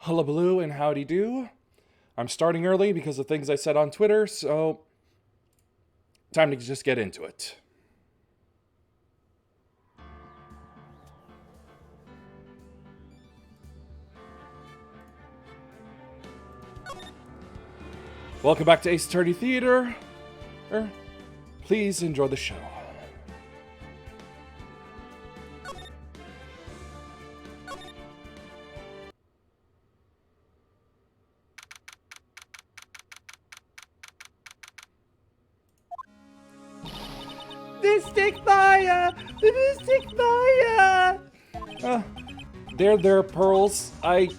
Hullabaloo and howdy do. I'm starting early because of things I said on Twitter, so time to just get into it. Welcome back to Ace Attorney Theater. Please enjoy the show. Mystic Maya! The Mystic Maya! There, Pearls. I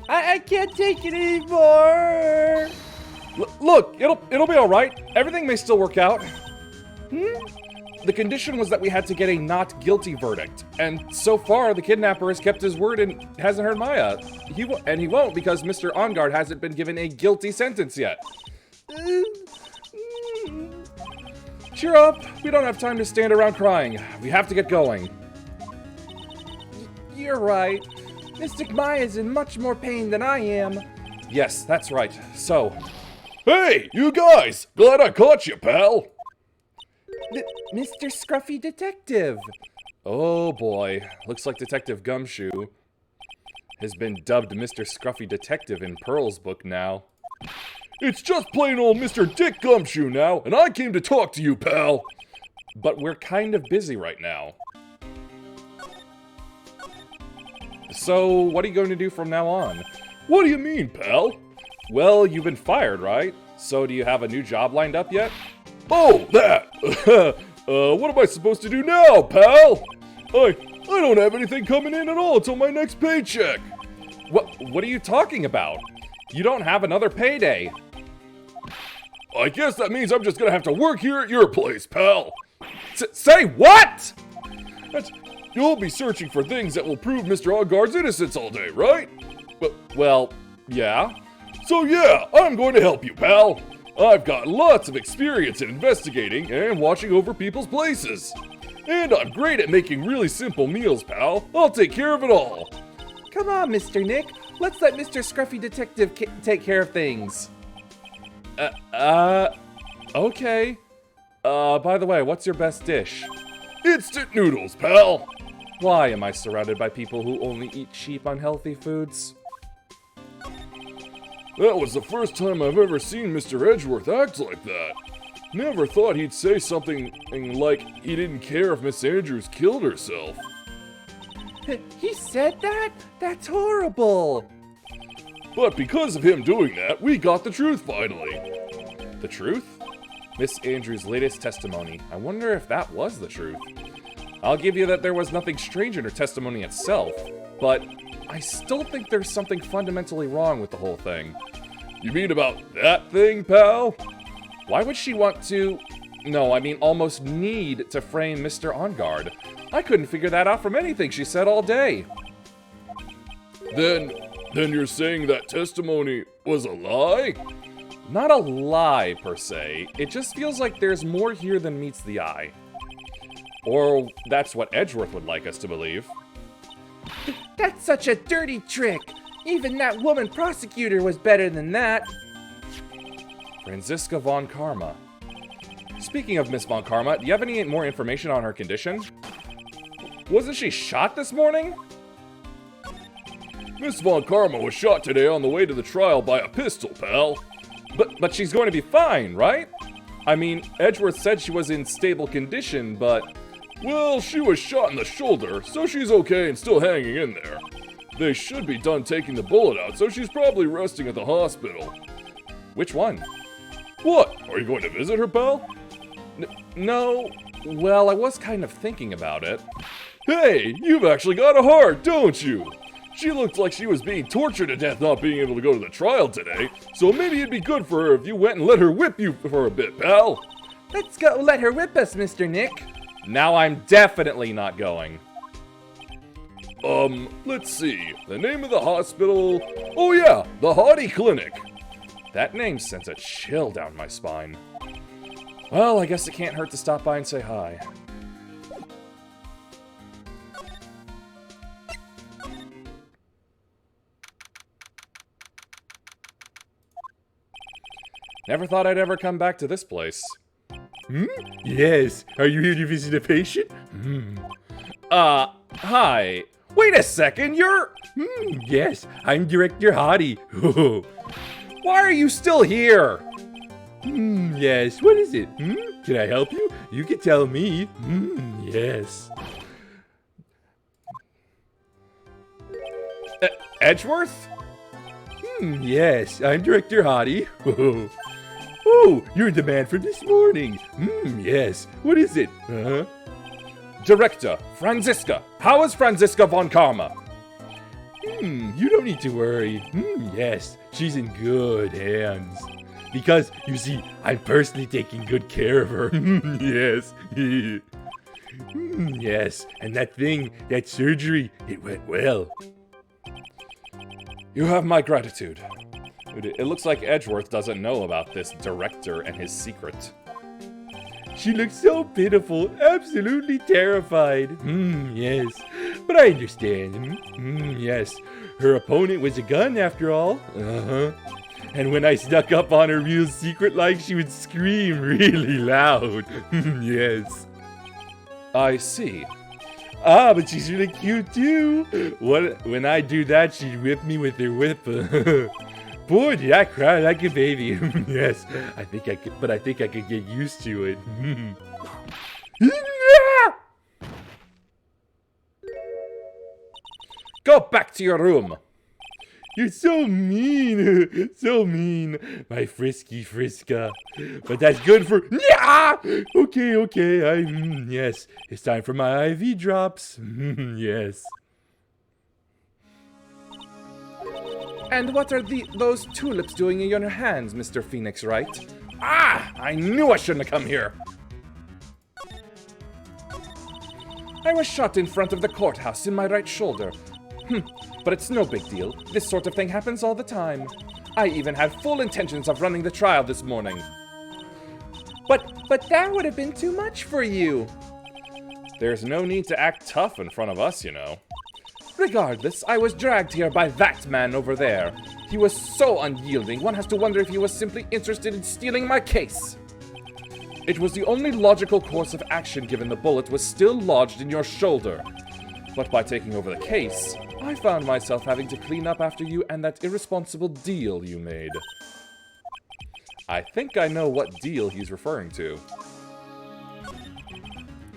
I can't take it anymore! look, it'll be all right. Everything may still work out. The condition was that we had to get a not guilty verdict, and so far the kidnapper has kept his word and hasn't hurt Maya. He won't because Mr. Engarde hasn't been given a guilty sentence yet. Cheer up, we don't have time to stand around crying. We have to get going. You're right. Mystic Maya's in much more pain than I am. Yes, that's right. So, Hey, you guys! Glad I caught you, pal! Mr. Scruffy Detective. oh boy, looks like Detective Gumshoe has been dubbed Mr. Scruffy Detective in Pearl's book now. It's just plain old Mr. Dick Gumshoe now, and I came to talk to you, pal! But we're kind of busy right now. So, what are you going to do from now on? What do you mean, pal? Well, you've been fired, right? So do you have a new job lined up yet? Oh, that! What am I supposed to do now, pal? I don't have anything coming in at all until my next paycheck! What are you talking about? You don't have another payday. I guess that means I'm just gonna have to work here at your place, pal! Say what?! You'll be searching for things that will prove Mr. Engarde's innocence all day, right? Well, yeah. So yeah, I'm going to help you, pal. I've got lots of experience in investigating and watching over people's places. And I'm great at making really simple meals, pal. I'll take care of it all. Come on, Mr. Nick. Let's let Mr. Scruffy Detective take care of things. Okay. By the way, what's your best dish? Instant noodles, pal. Why am I surrounded by people who only eat cheap, unhealthy foods? That was the first time I've ever seen Mr. Edgeworth act like that. Never thought he'd say something like he didn't care if Miss Andrews killed herself. He said that? That's horrible. But because of him doing that, we got the truth finally. The truth? Miss Andrews' latest testimony. I wonder if that was the truth. I'll give you that there was nothing strange in her testimony itself, but I still think there's something fundamentally wrong with the whole thing. You mean about that thing, pal? Why would she want to... No, I mean almost need to frame Mr. Engarde? I couldn't figure that out from anything she said all day. Then you're saying that testimony was a lie? Not a lie, per se. It just feels like there's more here than meets the eye. Or that's what Edgeworth would like us to believe. That's such a dirty trick. Even that woman prosecutor was better than that. Franziska von Karma. Speaking of Miss von Karma, do you have any more information on her condition? Wasn't she shot this morning? Miss von Karma was shot today on the way to the trial by a pistol, pal. But she's going to be fine, right? I mean, Edgeworth said she was in stable condition, but... Well, she was shot in the shoulder, so she's okay and still hanging in there. They should be done taking the bullet out, so she's probably resting at the hospital. Which one? What? Are you going to visit her, pal? No. Well, I was kind of thinking about it. Hey, you've actually got a heart, don't you? She looked like she was being tortured to death not being able to go to the trial today, so maybe it'd be good for her if you went and let her whip you for a bit, pal. Let's go let her whip us, Mr. Nick. Now I'm definitely not going. Let's see. The name of the hospital... Oh yeah, the Haughty Clinic. That name sends a chill down my spine. Well, I guess it can't hurt to stop by and say hi. Never thought I'd ever come back to this place. Yes. Are you here to visit a patient? Hi. Wait a second, you're... Yes, I'm Director Hottie. Why are you still here? Yes, what is it? Can I help you? You can tell me. Yes. Edgeworth? Yes, I'm Director Hottie. Oh, you're in demand for this morning. Yes. What is it? Director, Franziska. How is Franziska von Karma? You don't need to worry. Yes, she's in good hands. Because, you see, I'm personally taking good care of her. Yes. Yes, and that surgery, it went well. You have my gratitude. It looks like Edgeworth doesn't know about this director and his secret. She looks so pitiful, absolutely terrified. Yes, but I understand. Yes, her opponent was a gun after all. And when I snuck up on her real secret like, she would scream really loud. Yes. I see. But she's really cute too. When I do that, she'd whip me with her whip. Boy, did I cry like a baby. Yes, I think I could get used to it. Go back to your room. You're so mean, so mean, my frisky Friska. But that's good for... Okay, yes, it's time for my IV drops. Yes. And what are those tulips doing in your hands, Mr. Phoenix Wright? I knew I shouldn't have come here. I was shot in front of the courthouse in my right shoulder. But it's no big deal. This sort of thing happens all the time. I even had full intentions of running the trial this morning. But that would have been too much for you. There's no need to act tough in front of us, you know. Regardless, I was dragged here by that man over there. He was so unyielding, one has to wonder if he was simply interested in stealing my case. It was the only logical course of action given the bullet was still lodged in your shoulder. But by taking over the case, I found myself having to clean up after you and that irresponsible deal you made. I think I know what deal he's referring to.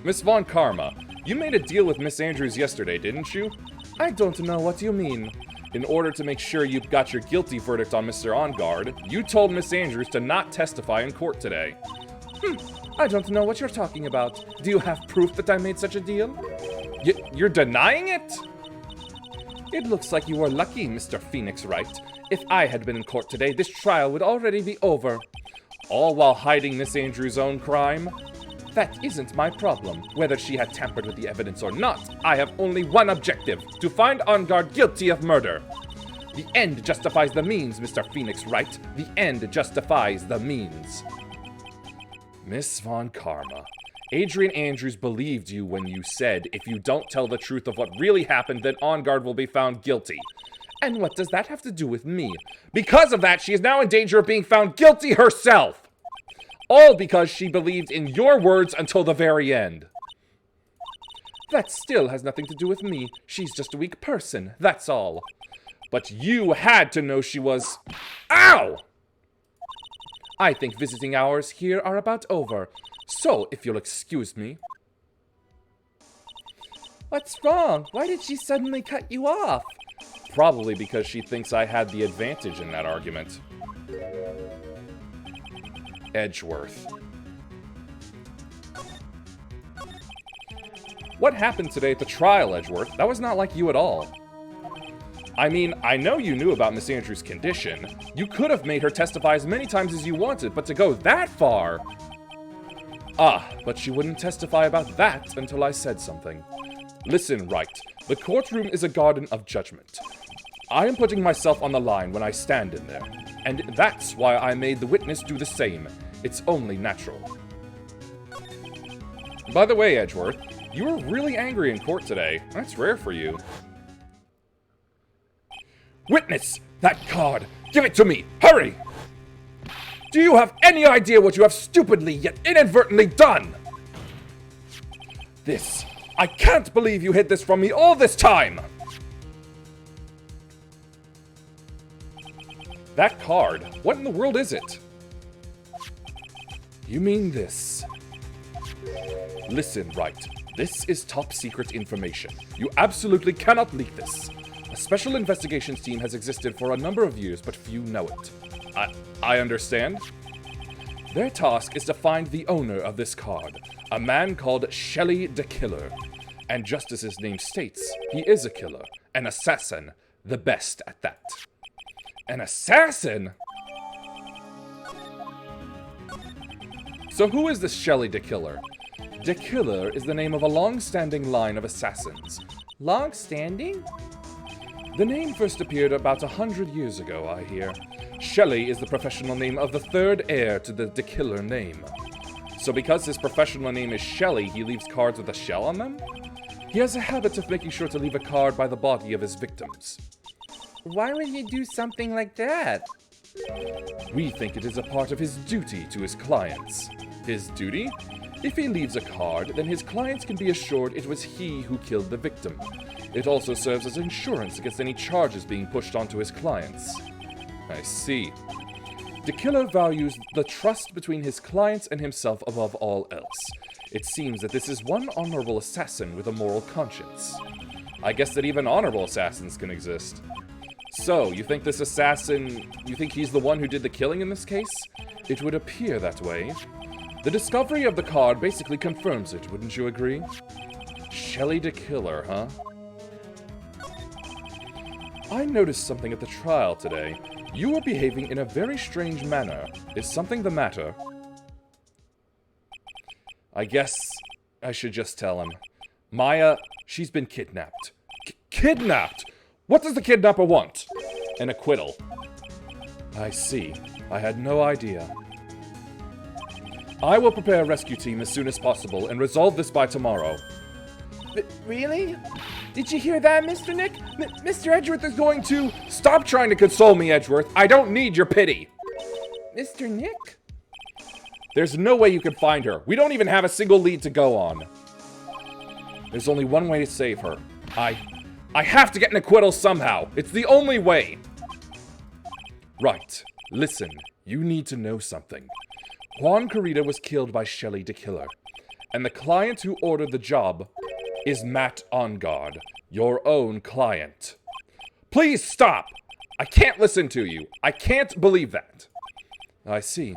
Miss Von Karma, you made a deal with Miss Andrews yesterday, didn't you? I don't know what you mean. In order to make sure you got your guilty verdict on Mr. Engarde, you told Miss Andrews to not testify in court today. I don't know what you're talking about. Do you have proof that I made such a deal? You're denying it? It looks like you were lucky, Mr. Phoenix Wright. If I had been in court today, this trial would already be over. All while hiding Miss Andrews' own crime? That isn't my problem. Whether she had tampered with the evidence or not, I have only one objective: to find Engarde guilty of murder. The end justifies the means, Mr. Phoenix Wright. The end justifies the means. Miss Von Karma, Adrian Andrews believed you when you said, if you don't tell the truth of what really happened, then Engarde will be found guilty. And what does that have to do with me? Because of that, she is now in danger of being found guilty herself. All because she believed in your words until the very end. That still has nothing to do with me. She's just a weak person, that's all. But you had to know she was... Ow! I think visiting hours here are about over. So, if you'll excuse me. What's wrong? Why did she suddenly cut you off? Probably because she thinks I had the advantage in that argument. Edgeworth. What happened today at the trial, Edgeworth? That was not like you at all. I mean, I know you knew about Miss Andrews' condition. You could have made her testify as many times as you wanted, but to go that far... but she wouldn't testify about that until I said something. Listen, Wright. The courtroom is a garden of judgment. I am putting myself on the line when I stand in there, and that's why I made the witness do the same. It's only natural. By the way, Edgeworth, you were really angry in court today. That's rare for you. Witness! That card! Give it to me! Hurry! Do you have any idea what you have stupidly yet inadvertently done? I can't believe you hid this from me all this time! That card, what in the world is it? You mean this? Listen, Wright. This is top secret information. You absolutely cannot leak this. A special investigations team has existed for a number of years, but few know it. I understand. Their task is to find the owner of this card, a man called Shelley the Killer. And just as his name states, he is a killer, an assassin, the best at that. An assassin? So who is this Shelley the Killer? The Killer is the name of a long-standing line of assassins. Long-standing? The name first appeared about 100 years ago, I hear. Shelley is the professional name of the third heir to the Killer name. So because his professional name is Shelley, he leaves cards with a shell on them? He has a habit of making sure to leave a card by the body of his victims. Why would he do something like that? We think it is a part of his duty to his clients. His duty? If he leaves a card, then his clients can be assured it was he who killed the victim. It also serves as insurance against any charges being pushed onto his clients. I see. The Killer values the trust between his clients and himself above all else. It seems that this is one honorable assassin with a moral conscience. I guess that even honorable assassins can exist. So, you think this assassin, you think he's the one who did the killing in this case? It would appear that way. The discovery of the card basically confirms it, wouldn't you agree? Shelley the Killer, huh? I noticed something at the trial today. You were behaving in a very strange manner. Is something the matter? I guess I should just tell him. Maya, she's been kidnapped. Kidnapped? What does the kidnapper want? An acquittal. I see. I had no idea. I will prepare a rescue team as soon as possible and resolve this by tomorrow. Really? Did you hear that, Mr. Nick? Mr. Edgeworth is going to... Stop trying to console me, Edgeworth. I don't need your pity. Mr. Nick? There's no way you can find her. We don't even have a single lead to go on. There's only one way to save her. I have to get an acquittal somehow. It's the only way. Right. Listen, you need to know something. Juan Carita was killed by Shelley the Killer. And the client who ordered the job is Matt Engarde, your own client. Please stop! I can't listen to you. I can't believe that. I see.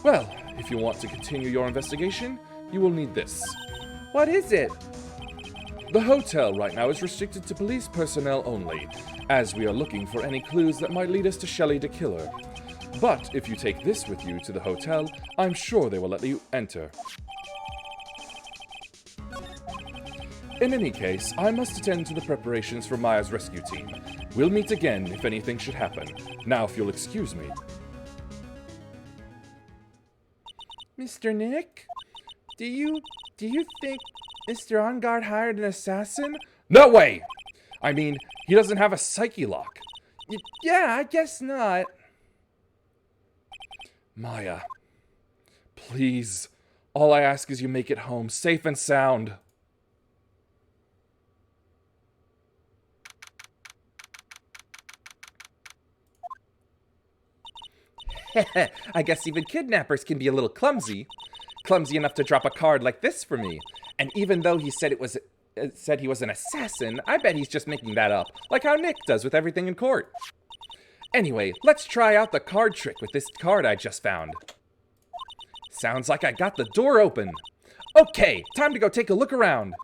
Well, if you want to continue your investigation, you will need this. What is it? The hotel right now is restricted to police personnel only, as we are looking for any clues that might lead us to Shelley the Killer. But if you take this with you to the hotel, I'm sure they will let you enter. In any case, I must attend to the preparations for Maya's rescue team. We'll meet again if anything should happen. Now, if you'll excuse me. Mr. Nick? Do you think Mr. Engarde hired an assassin? No way! I mean, he doesn't have a psyche lock. Yeah, I guess not. Maya, please, all I ask is you make it home, safe and sound. I guess even kidnappers can be a little clumsy. Clumsy enough to drop a card like this for me. And even though he said he was an assassin, I bet he's just making that up, like how Nick does with everything in court. Anyway, let's try out the card trick with this card I just found. Sounds like I got the door open. Okay, time to go take a look around.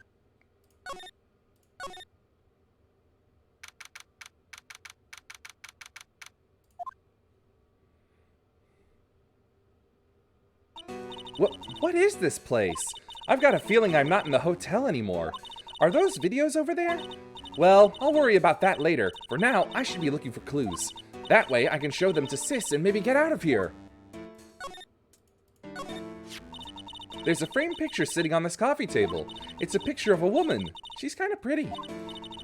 What is this place? I've got a feeling I'm not in the hotel anymore. Are those videos over there? Well, I'll worry about that later. For now, I should be looking for clues. That way, I can show them to Sis and maybe get out of here. There's a framed picture sitting on this coffee table. It's a picture of a woman. She's kind of pretty.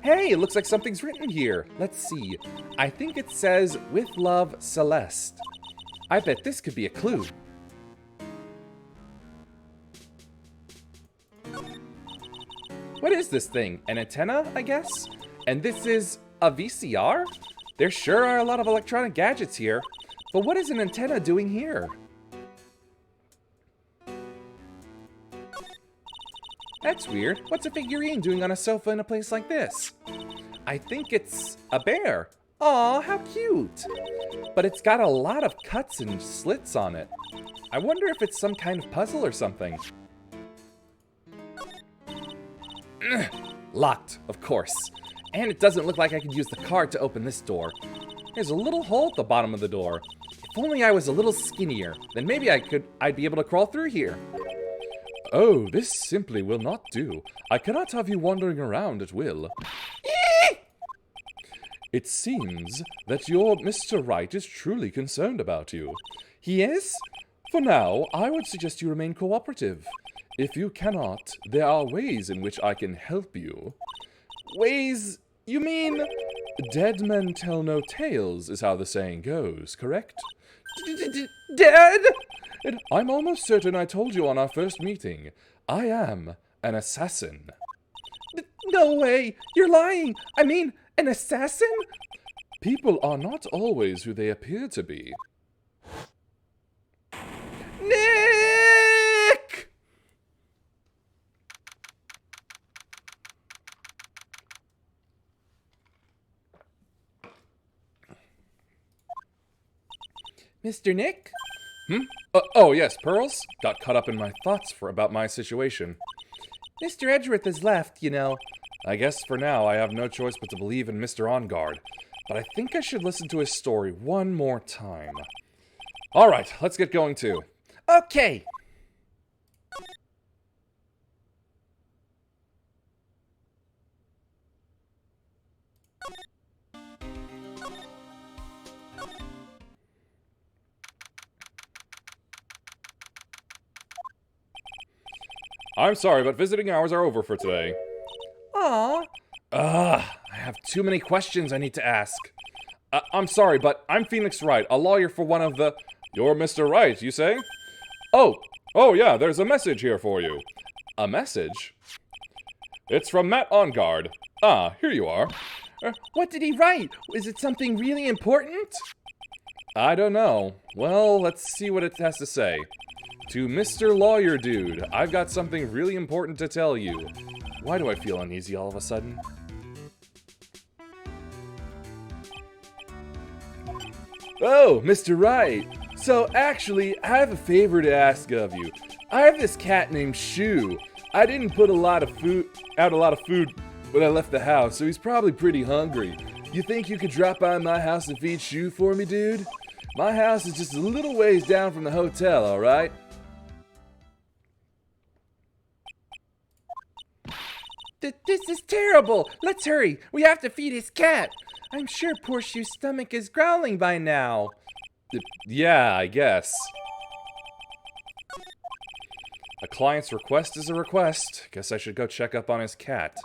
Hey, it looks like something's written here. Let's see. I think it says, "With love, Celeste." I bet this could be a clue. What is this thing? An antenna, I guess? And this is a VCR? There sure are a lot of electronic gadgets here. But what is an antenna doing here? That's weird. What's a figurine doing on a sofa in a place like this? I think it's a bear. Aw, how cute! But it's got a lot of cuts and slits on it. I wonder if it's some kind of puzzle or something. Locked, of course. And it doesn't look like I could use the card to open this door. There's a little hole at the bottom of the door. If only I was a little skinnier, then maybe I'd be able to crawl through here. Oh, this simply will not do. I cannot have you wandering around at will. It seems that your Mr. Wright is truly concerned about you. He is? For now, I would suggest you remain cooperative. If you cannot, there are ways in which I can help you. Ways? You mean? Dead men tell no tales, is how the saying goes, correct? Dead? And I'm almost certain I told you on our first meeting. I am an assassin. No way! You're lying! I mean, an assassin? People are not always who they appear to be. Nick! Mr. Nick? Oh, yes, Pearls? Got caught up in my thoughts about my situation. Mr. Edgeworth has left, you know. I guess for now I have no choice but to believe in Mr. Engarde. But I think I should listen to his story one more time. Alright, let's get going too. Okay. I'm sorry, but visiting hours are over for today. Aw. I have too many questions I need to ask. I'm sorry, but I'm Phoenix Wright, a lawyer for one of the... You're Mr. Wright, you say? Oh, yeah, there's a message here for you. A message? It's from Matt Engarde. Ah, here you are. What did he write? Is it something really important? I don't know. Well, let's see what it has to say. To Mr. Lawyer Dude, I've got something really important to tell you. Why do I feel uneasy all of a sudden? Oh, Mr. Wright. So actually, I have a favor to ask of you. I have this cat named Shu. I didn't put out a lot of food when I left the house, so he's probably pretty hungry. You think you could drop by my house and feed Shu for me, dude? My house is just a little ways down from the hotel, alright? This is terrible! Let's hurry! We have to feed his cat! I'm sure poor Shu's stomach is growling by now. Yeah, I guess. A client's request is a request. Guess I should go check up on his cat.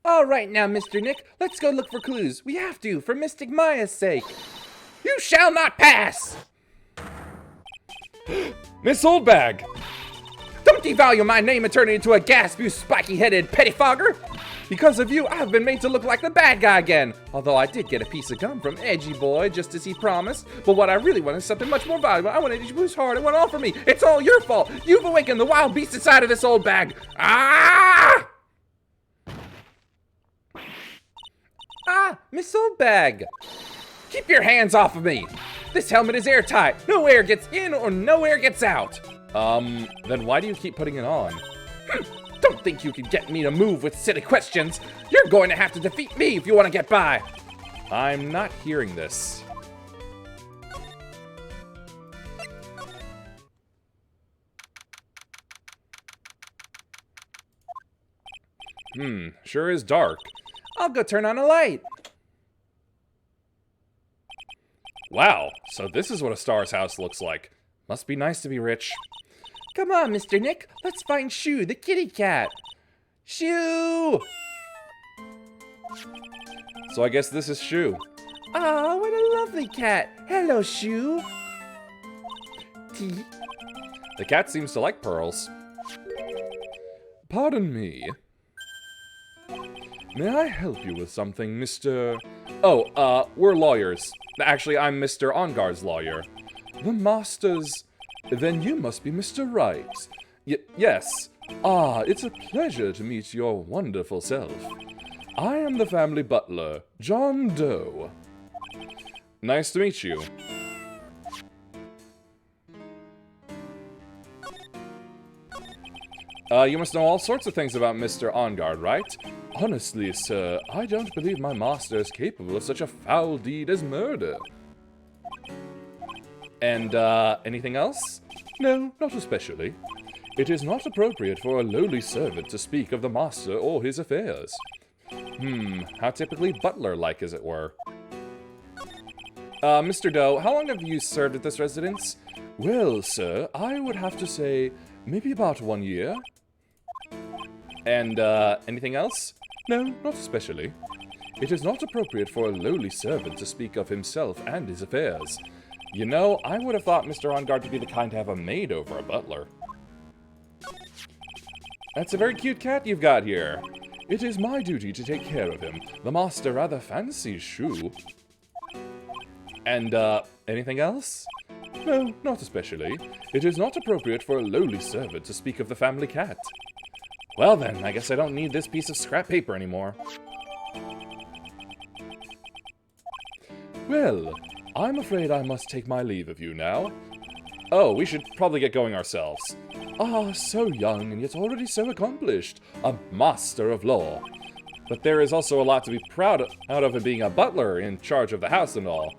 All right now, Mr. Nick, let's go look for clues. We have to, for Mystic Maya's sake. You shall not pass! Miss Oldbag! Don't devalue my name and turn it into a gasp, you spiky-headed pettifogger! Because of you, I've been made to look like the bad guy again. Although I did get a piece of gum from Edgy Boy, just as he promised. But what I really want is something much more valuable. I wanted to use hard. It went all for me. It's all your fault. You've awakened the wild beast inside of this old bag. Ah! Ah, Miss Oldbag. Keep your hands off of me. This helmet is airtight. No air gets in or no air gets out. Then why do you keep putting it on? Don't think you can get me to move with silly questions. You're going to have to defeat me if you want to get by. I'm not hearing this. Sure is dark. I'll go turn on a light. Wow, so this is what a star's house looks like. Must be nice to be rich. Come on, Mr. Nick. Let's find Shoo, the kitty cat. Shoo! So I guess this is Shoo. Aw, what a lovely cat. Hello, Shoo. Tea. The cat seems to like pearls. Pardon me. May I help you with something, Mr... Oh, we're lawyers. Actually, I'm Mr. Engarde's lawyer. The Master's... Then you must be Mr. Wright. Yes. Ah, it's a pleasure to meet your wonderful self. I am the family butler, John Doe. Nice to meet you. You must know all sorts of things about Mr. Engarde, right? Honestly, sir, I don't believe my master is capable of such a foul deed as murder. And, anything else? No, not especially. It is not appropriate for a lowly servant to speak of the master or his affairs. How typically butler-like, as it were. Mr. Doe, how long have you served at this residence? Well, sir, I would have to say maybe about 1 year. And, anything else? No, not especially. It is not appropriate for a lowly servant to speak of himself and his affairs. You know, I would have thought Mr. Engarde to be the kind to have a maid over a butler. That's a very cute cat you've got here. It is my duty to take care of him. The master rather fancies Shoo. And, anything else? No, not especially. It is not appropriate for a lowly servant to speak of the family cat. Well then, I guess I don't need this piece of scrap paper anymore. Well, I'm afraid I must take my leave of you now. Oh, we should probably get going ourselves. Ah, so young and yet already so accomplished. A master of law. But there is also a lot to be proud of in being a butler in charge of the house and all.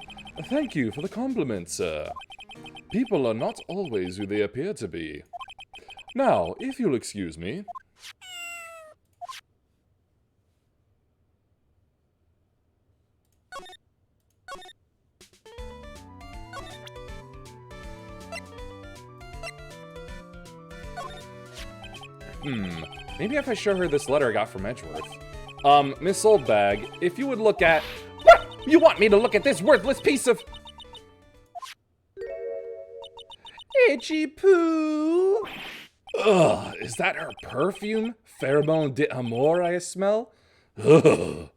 Thank you for the compliment, sir. People are not always who they appear to be. Now, if you'll excuse me... Maybe if I show her this letter I got from Edgeworth. Miss Oldbag, if you would look at... What? You want me to look at this worthless piece of... Itchy poo. Ugh, is that her perfume? Pheromone d'amore I smell? Ugh.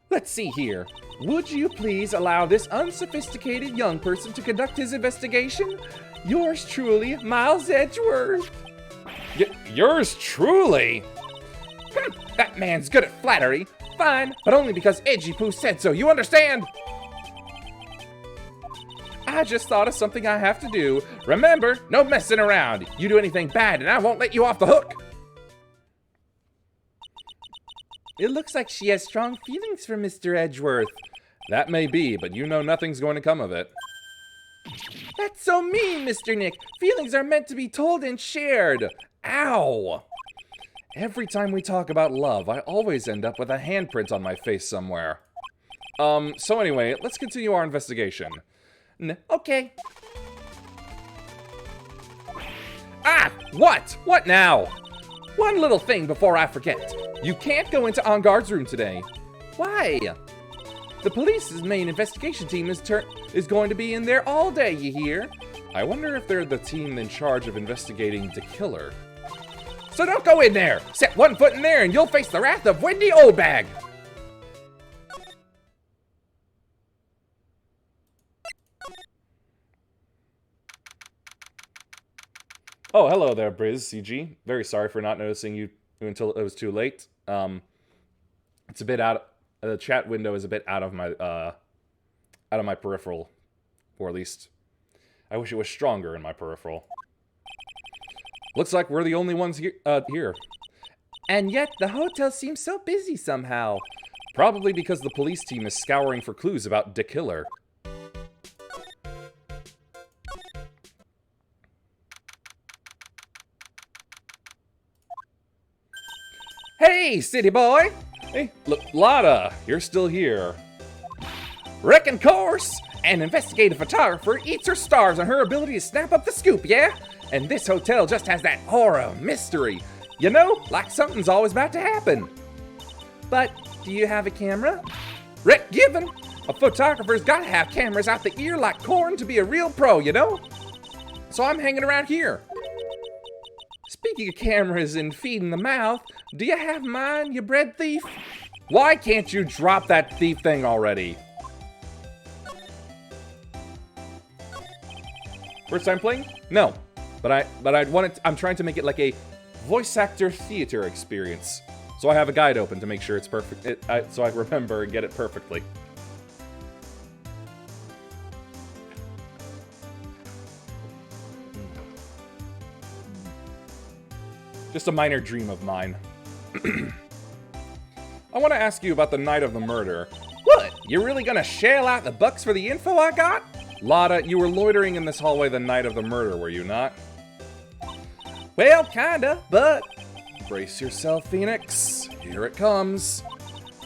Let's see here. Would you please allow this unsophisticated young person to conduct his investigation? Yours truly, Miles Edgeworth. Yours truly? That man's good at flattery. Fine, but only because Edgy Poo said so, you understand? I just thought of something I have to do. Remember, no messing around. You do anything bad and I won't let you off the hook. It looks like she has strong feelings for Mr. Edgeworth. That may be, but you know nothing's going to come of it. That's so mean, Mr. Nick. Feelings are meant to be told and shared. Ow! Every time we talk about love, I always end up with a handprint on my face somewhere. So anyway, let's continue our investigation. Okay. Ah! What? What now? One little thing before I forget. You can't go into Engarde's room today. Why? The police's main investigation team is going to be in there all day, you hear? I wonder if they're the team in charge of investigating the killer. So don't go in there! Set one foot in there and you'll face the wrath of Wendy Oldbag! Oh, hello there, Briz CG. Very sorry for not noticing you until it was too late. It's a bit out. The chat window is a bit out of my peripheral, or at least I wish it was stronger in my peripheral. Looks like we're the only ones here. And yet the hotel seems so busy somehow. Probably because the police team is scouring for clues about the killer. Hey, city boy! Hey, Lotta, you're still here. Reckon course! An investigative photographer eats her stars on her ability to snap up the scoop, yeah? And this hotel just has that aura of mystery. You know, like something's always about to happen. But do you have a camera? Rick given. A photographer's gotta have cameras out the ear like corn to be a real pro, you know? So I'm hanging around here. Speaking of cameras and feeding the mouth, do you have mine, you bread thief? Why can't you drop that thief thing already? First time playing? No. But I'm trying to make it like a voice actor theater experience. So I have a guide open to make sure it's perfect, so I remember and get it perfectly. Just a minor dream of mine. I want to ask you about the night of the murder. What? You're really gonna shell out the bucks for the info I got? Lotta, you were loitering in this hallway the night of the murder, were you not? Well, kinda, but... Brace yourself, Phoenix. Here it comes.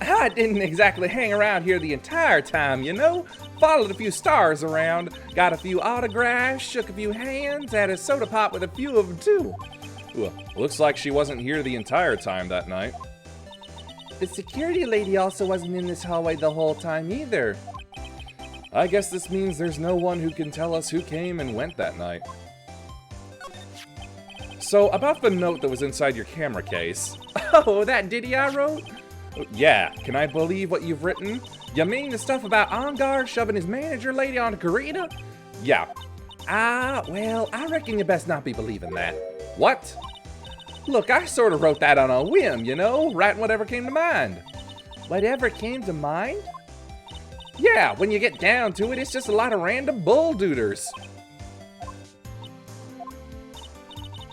I didn't exactly hang around here the entire time, you know? Followed a few stars around, got a few autographs, shook a few hands, had a soda pop with a few of them too. Well, looks like she wasn't here the entire time that night. The security lady also wasn't in this hallway the whole time either. I guess this means there's no one who can tell us who came and went that night. So, about the note that was inside your camera case. Oh, that ditty I wrote? Yeah, can I believe what you've written? You mean the stuff about Engarde shoving his manager lady onto Karita? Yeah. Well, I reckon you best not be believing that. What? Look, I sort of wrote that on a whim, you know, writing whatever came to mind. Whatever came to mind? Yeah, when you get down to it, it's just a lot of random bull-dooders.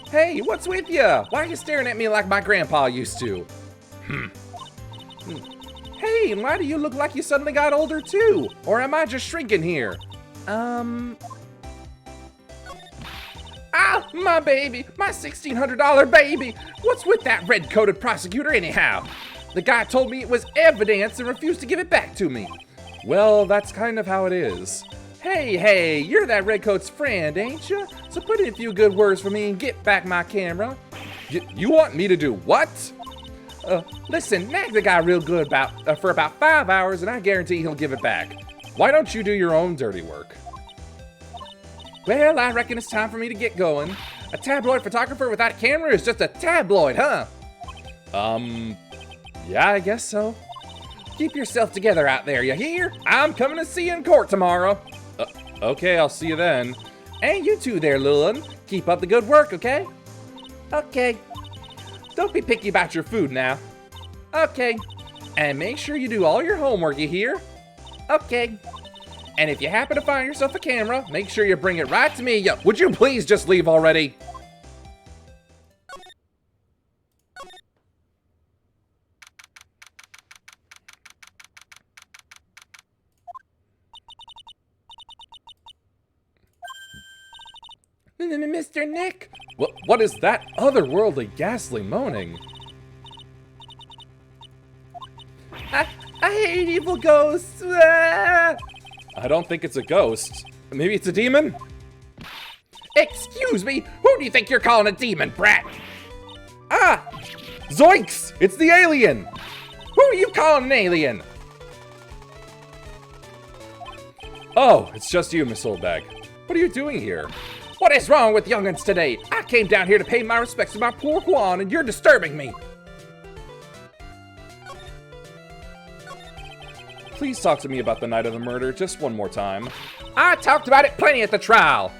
Hey, what's with ya? Why are you staring at me like my grandpa used to? Hey, why do you look like you suddenly got older too? Or am I just shrinking here? Ah, my baby, my $1,600 baby. What's with that red-coated prosecutor anyhow? The guy told me it was evidence and refused to give it back to me. Well, that's kind of how it is. Hey, you're that redcoat's friend, ain't you? So put in a few good words for me and get back my camera. You want me to do what? Listen, nag the guy real good for about 5 hours and I guarantee he'll give it back. Why don't you do your own dirty work? Well, I reckon it's time for me to get going. A tabloid photographer without a camera is just a tabloid, huh? Yeah, I guess so. Keep yourself together out there, you hear? I'm coming to see you in court tomorrow. Okay, I'll see you then. And you too there, little one. Keep up the good work, okay? Okay. Don't be picky about your food now. Okay. And make sure you do all your homework, you hear? Okay. And if you happen to find yourself a camera, make sure you bring it right to me. Would you please just leave already? Mr. Nick? What is that otherworldly ghastly moaning? I hate evil ghosts. Ah! I don't think it's a ghost. Maybe it's a demon? Excuse me, who do you think you're calling a demon, brat? Ah! Zoinks! It's the alien! Who are you calling an alien? Oh, it's just you, Miss Oldbag. What are you doing here? What is wrong with young'uns today? I came down here to pay my respects to my poor Juan, and you're disturbing me. Please talk to me about the night of the murder just one more time. I talked about it plenty at the trial.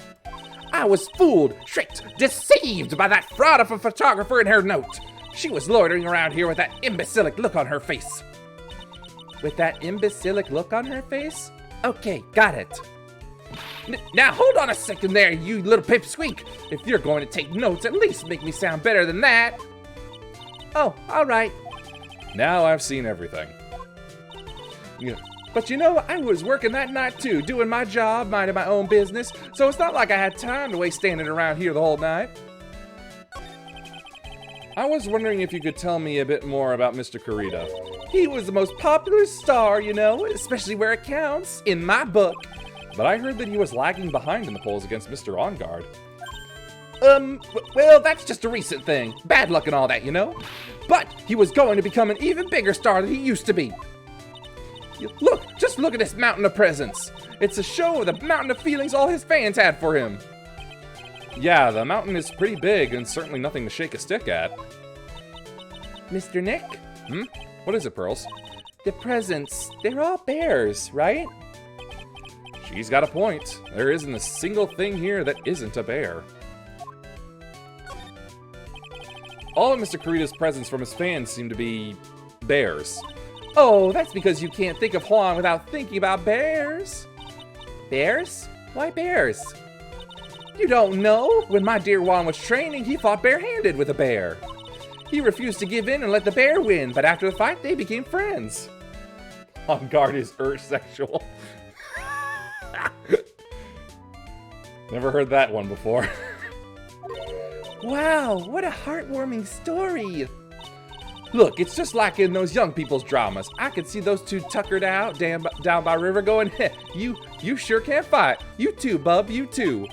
I was fooled, tricked, deceived by that fraud of a photographer and her note. She was loitering around here with that imbecilic look on her face. With that imbecilic look on her face? Okay, got it. Now hold on a second there, you little pipsqueak. If you're going to take notes, at least make me sound better than that. Oh, all right. Now I've seen everything. Yeah. But you know, I was working that night too, doing my job, minding my own business, so it's not like I had time to waste standing around here the whole night. I was wondering if you could tell me a bit more about Mr. Karita. He was the most popular star, you know, especially where it counts, in my book. but I heard that he was lagging behind in the polls against Mr. Engarde. Well, that's just a recent thing. Bad luck and all that, you know? But he was going to become an even bigger star than he used to be. Look, just look at this mountain of presents. It's a show of the mountain of feelings all his fans had for him. Yeah, the mountain is pretty big and certainly nothing to shake a stick at. Mr. Nick? What is it, Pearls? The presents, they're all bears, right? She's got a point. There isn't a single thing here that isn't a bear. All of Mr. Kurita's presents from his fans seem to be bears. Oh, that's because you can't think of Juan without thinking about bears. Bears? Why bears? You don't know? When my dear Juan was training, he fought barehanded with a bear. He refused to give in and let the bear win, but after the fight, they became friends. Engarde is sexual. Never heard that one before. Wow, what a heartwarming story. Look, it's just like in those young people's dramas. I could see those two tuckered out down by river going, you sure can fight. You too, bub, you too.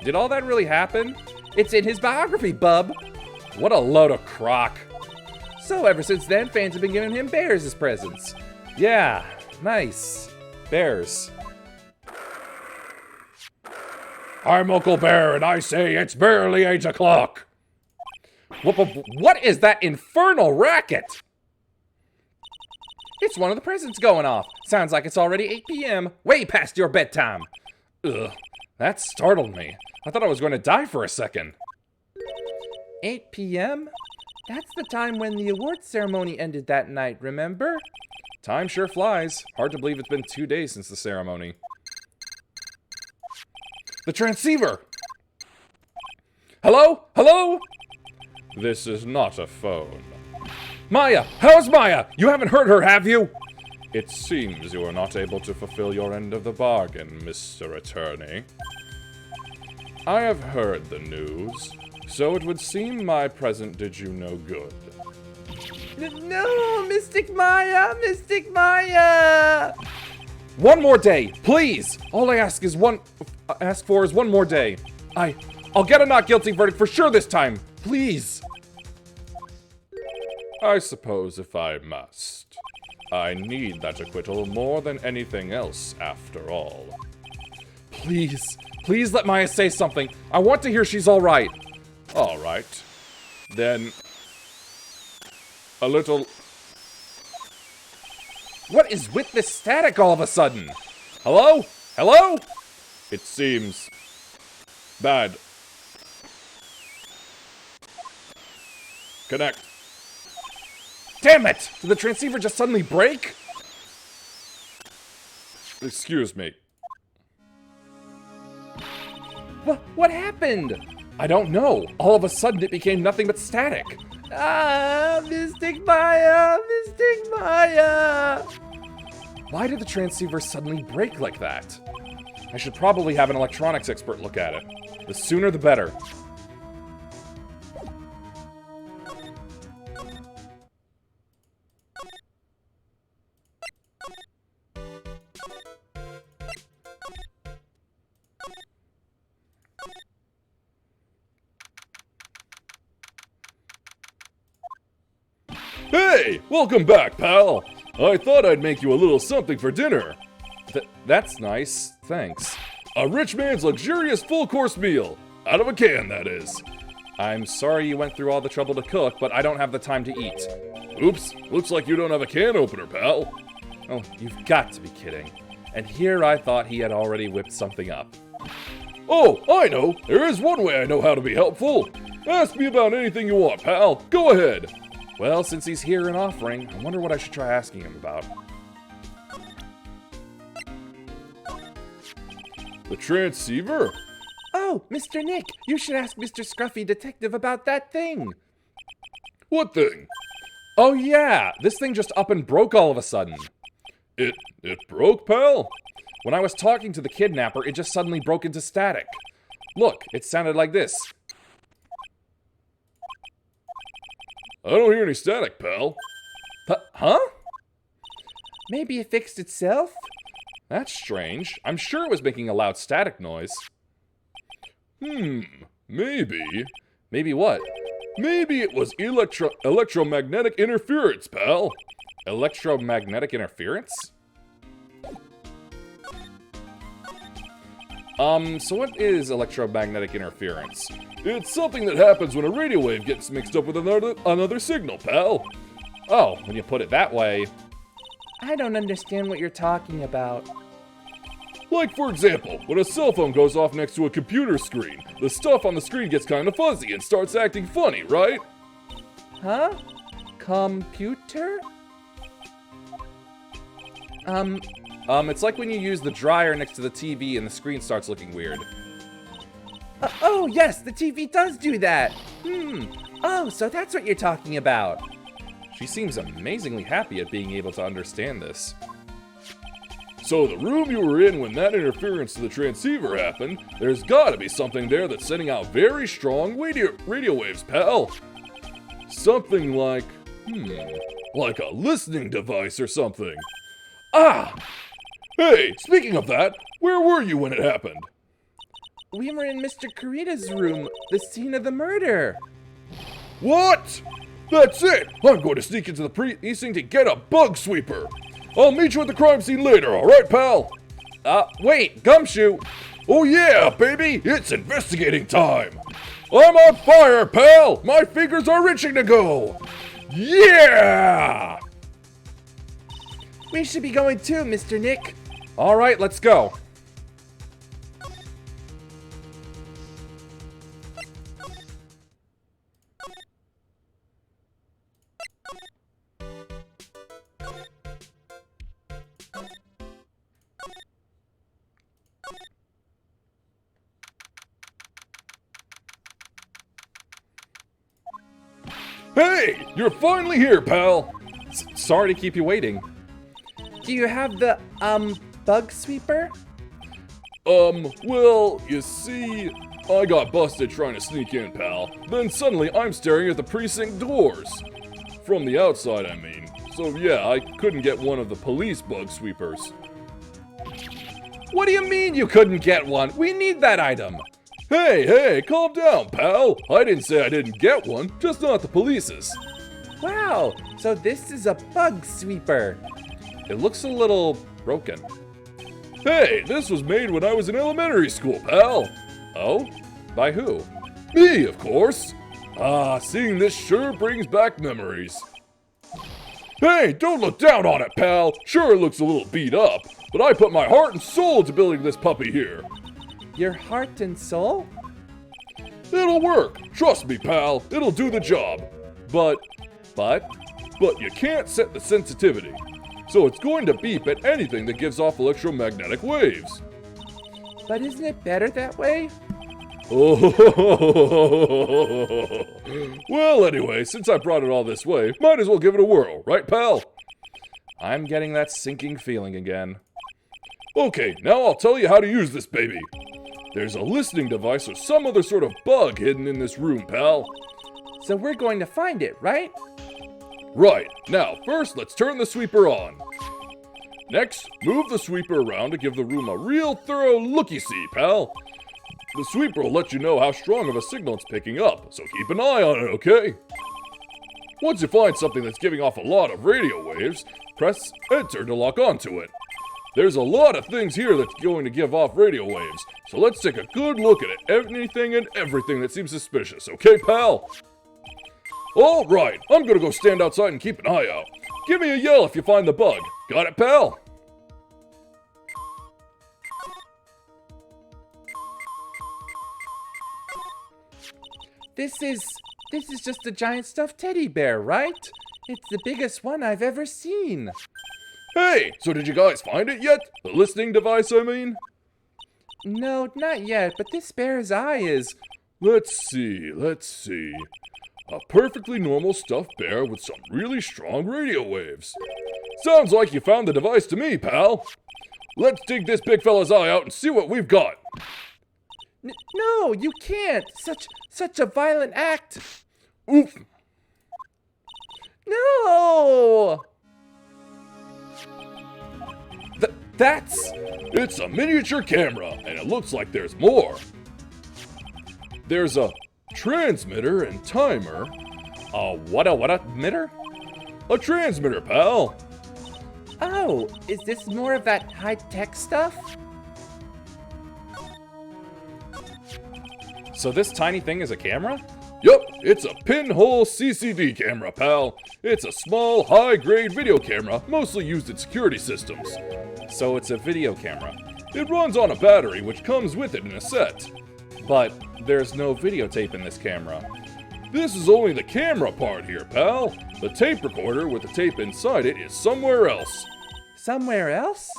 Did all that really happen? It's in his biography, bub. What a load of crock. So ever since then, fans have been giving him bears as presents. Yeah, nice. Bears. I'm Uncle Bear, and I say it's barely 8 o'clock. What is that infernal racket? It's one of the presents going off. Sounds like it's already 8 p.m., way past your bedtime. Ugh, that startled me. I thought I was going to die for a second. 8 p.m.? That's the time when the awards ceremony ended that night, remember? Time sure flies. Hard to believe it's been 2 days since the ceremony. The transceiver! Hello? Hello? This is not a phone. Maya! How's Maya? You haven't heard her, have you? It seems you are not able to fulfill your end of the bargain, Mr. Attorney. I have heard the news, so it would seem my present did you no good. No, Mystic Maya! Mystic Maya! One more day, please! All I ask for is one more day. I'll get a not guilty verdict for sure this time. Please. I suppose if I must. I need that acquittal more than anything else, after all. Please. Please let Maya say something. I want to hear she's all right. All right. Then... a little... What is with this static all of a sudden? Hello? Hello? It seems... bad. Connect. Damn it! Did the transceiver just suddenly break? Excuse me. What happened? I don't know. All of a sudden it became nothing but static. Ah, Mystic Maya! Mystic Maya! Why did the transceiver suddenly break like that? I should probably have an electronics expert look at it. The sooner the better. Hey! Welcome back, pal! I thought I'd make you a little something for dinner. That's nice. Thanks. A rich man's luxurious full-course meal. Out of a can, that is. I'm sorry you went through all the trouble to cook, but I don't have the time to eat. Oops, looks like you don't have a can opener, pal. Oh, you've got to be kidding. And here I thought he had already whipped something up. Oh, I know. There is one way I know how to be helpful. Ask me about anything you want, pal. Go ahead. Well, since he's here and offering, I wonder what I should try asking him about. The transceiver? Oh, Mr. Nick, you should ask Mr. Scruffy Detective about that thing. What thing? Oh yeah, this thing just up and broke all of a sudden. It broke, pal? When I was talking to the kidnapper, it just suddenly broke into static. Look, it sounded like this. I don't hear any static, pal. Huh? Maybe it fixed itself? That's strange. I'm sure it was making a loud static noise. Maybe. Maybe what? Maybe it was electromagnetic interference, pal. Electromagnetic interference? So what is electromagnetic interference? It's something that happens when a radio wave gets mixed up with another signal, pal. Oh, when you put it that way. I don't understand what you're talking about. Like, for example, when a cell phone goes off next to a computer screen, the stuff on the screen gets kind of fuzzy and starts acting funny, right? Huh? Computer? It's like when you use the dryer next to the TV and the screen starts looking weird. Oh, yes, the TV does do that. Oh, so that's what you're talking about. She seems amazingly happy at being able to understand this. So the room you were in when that interference to the transceiver happened, there's gotta be something there that's sending out very strong radio waves, pal. Something like a listening device or something. Ah! Hey, speaking of that, where were you when it happened? We were in Mr. Kurita's room, the scene of the murder. What? That's it! I'm going to sneak into the precinct to get a bug sweeper. I'll meet you at the crime scene later, alright, pal? Wait, Gumshoe! Oh yeah, baby! It's investigating time! I'm on fire, pal! My fingers are itching to go! Yeah! We should be going too, Mr. Nick. Alright, let's go. Hey! You're finally here, pal! Sorry to keep you waiting. Do you have the, bug sweeper? Well, you see, I got busted trying to sneak in, pal. Then suddenly I'm staring at the precinct doors. From the outside, I mean. So yeah, I couldn't get one of the police bug sweepers. What do you mean you couldn't get one? We need that item. Hey, calm down, pal. I didn't say I didn't get one, just not the police's. Wow, so this is a bug sweeper. It looks a little broken. Hey, this was made when I was in elementary school, pal. Oh? By who? Me, of course. Seeing this sure brings back memories. Hey, don't look down on it, pal. Sure, it looks a little beat up, but I put my heart and soul into building this puppy here. Your heart and soul? It'll work. Trust me, pal. It'll do the job. But you can't set the sensitivity. So it's going to beep at anything that gives off electromagnetic waves. But isn't it better that way? Oh, well, anyway, since I brought it all this way, might as well give it a whirl, right, pal? I'm getting that sinking feeling again. Okay, now I'll tell you how to use this baby. There's a listening device or some other sort of bug hidden in this room, pal. So we're going to find it, right? Right. Now, first, let's turn the sweeper on. Next, move the sweeper around to give the room a real thorough looky-see, pal. The sweeper will let you know how strong of a signal it's picking up, so keep an eye on it, okay? Once you find something that's giving off a lot of radio waves, press Enter to lock onto it. There's a lot of things here that's going to give off radio waves, so let's take a good look at it. Anything and everything that seems suspicious, okay, pal? All right, I'm gonna go stand outside and keep an eye out. Give me a yell if you find the bug. Got it, pal? This is just a giant stuffed teddy bear, right? It's the biggest one I've ever seen. Hey, so did you guys find it yet? The listening device, I mean? No, not yet, but this bear's eye is... Let's see. A perfectly normal stuffed bear with some really strong radio waves. Sounds like you found the device to me, pal. Let's dig this big fella's eye out and see what we've got. No, you can't! Such a violent act! Oof. No! That's... It's a miniature camera, and it looks like there's more. There's a transmitter and timer. what a emitter? A transmitter, pal. Oh, is this more of that high-tech stuff? So this tiny thing is a camera? Yup, it's a pinhole CCD camera, pal. It's a small, high-grade video camera, mostly used in security systems. So it's a video camera. It runs on a battery, which comes with it in a set. But there's no videotape in this camera. This is only the camera part here, pal. The tape recorder with the tape inside it is somewhere else. Somewhere else?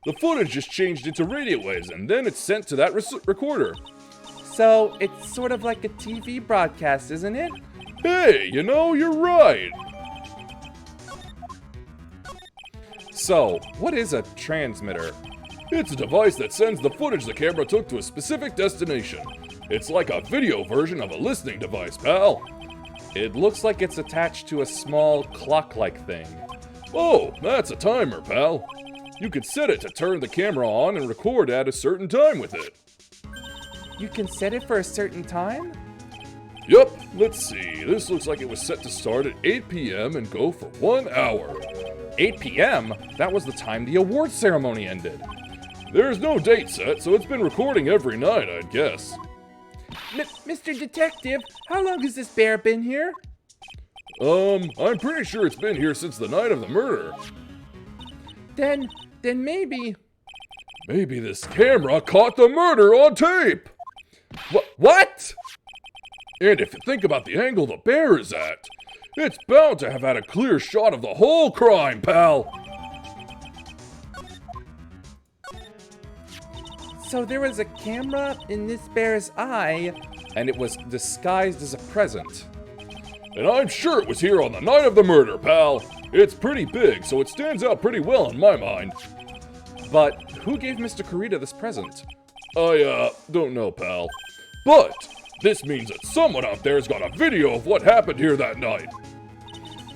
The footage is changed into radio waves, and then it's sent to that recorder. So, it's sort of like a TV broadcast, isn't it? Hey, you know, you're right. So, what is a transmitter? It's a device that sends the footage the camera took to a specific destination. It's like a video version of a listening device, pal. It looks like it's attached to a small clock-like thing. Oh, that's a timer, pal. You could set it to turn the camera on and record at a certain time with it. You can set it for a certain time? Yup, let's see. This looks like it was set to start at 8 p.m. and go for 1 hour. 8 p.m.? That was the time the awards ceremony ended. There's no date set, so it's been recording every night, I'd guess. Mr. Detective, how long has this bear been here? I'm pretty sure it's been here since the night of the murder. Then maybe... Maybe this camera caught the murder on tape! What? And if you think about the angle the bear is at, it's bound to have had a clear shot of the whole crime, pal! So there was a camera in this bear's eye, And it was disguised as a present. And I'm sure it was here on the night of the murder, pal! It's pretty big, so it stands out pretty well in my mind. But who gave Mr. Kurita this present? I, don't know, pal. But this means that someone out there's got a video of what happened here that night.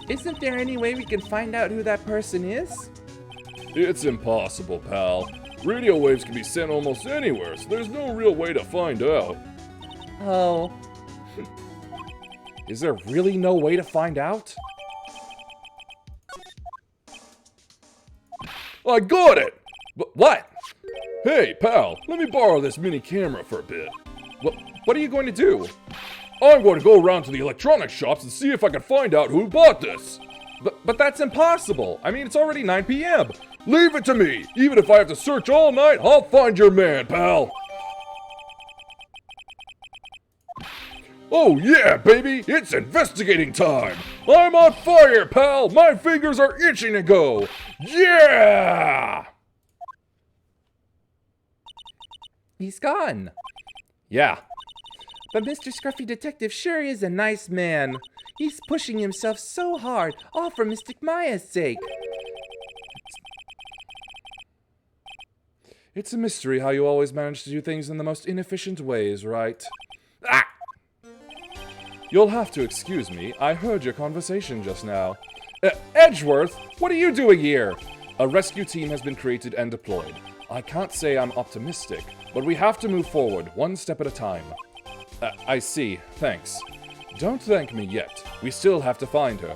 isn't there any way we can find out who that person is? It's impossible, pal. Radio waves can be sent almost anywhere, so there's no real way to find out. Oh, Is there really no way to find out? I got it! What? Hey, pal, let me borrow this mini camera for a bit. What are you going to do? I'm going to go around to the electronics shops and see if I can find out who bought this. But that's impossible. I mean, it's already 9 p.m. Leave it to me. Even if I have to search all night, I'll find your man, pal. Oh yeah, baby, it's investigating time. I'm on fire, pal. My fingers are itching to go. Yeah! he's gone. Yeah. But Mr. Scruffy Detective sure is a nice man. He's pushing himself so hard, all for Mystic Maya's sake. It's a mystery how you always manage to do things in the most inefficient ways, right? Ah! You'll have to excuse me. I heard your conversation just now. Edgeworth, what are you doing here? A rescue team has been created and deployed. I can't say I'm optimistic, but we have to move forward, one step at a time. I see. Thanks. Don't thank me yet. We still have to find her.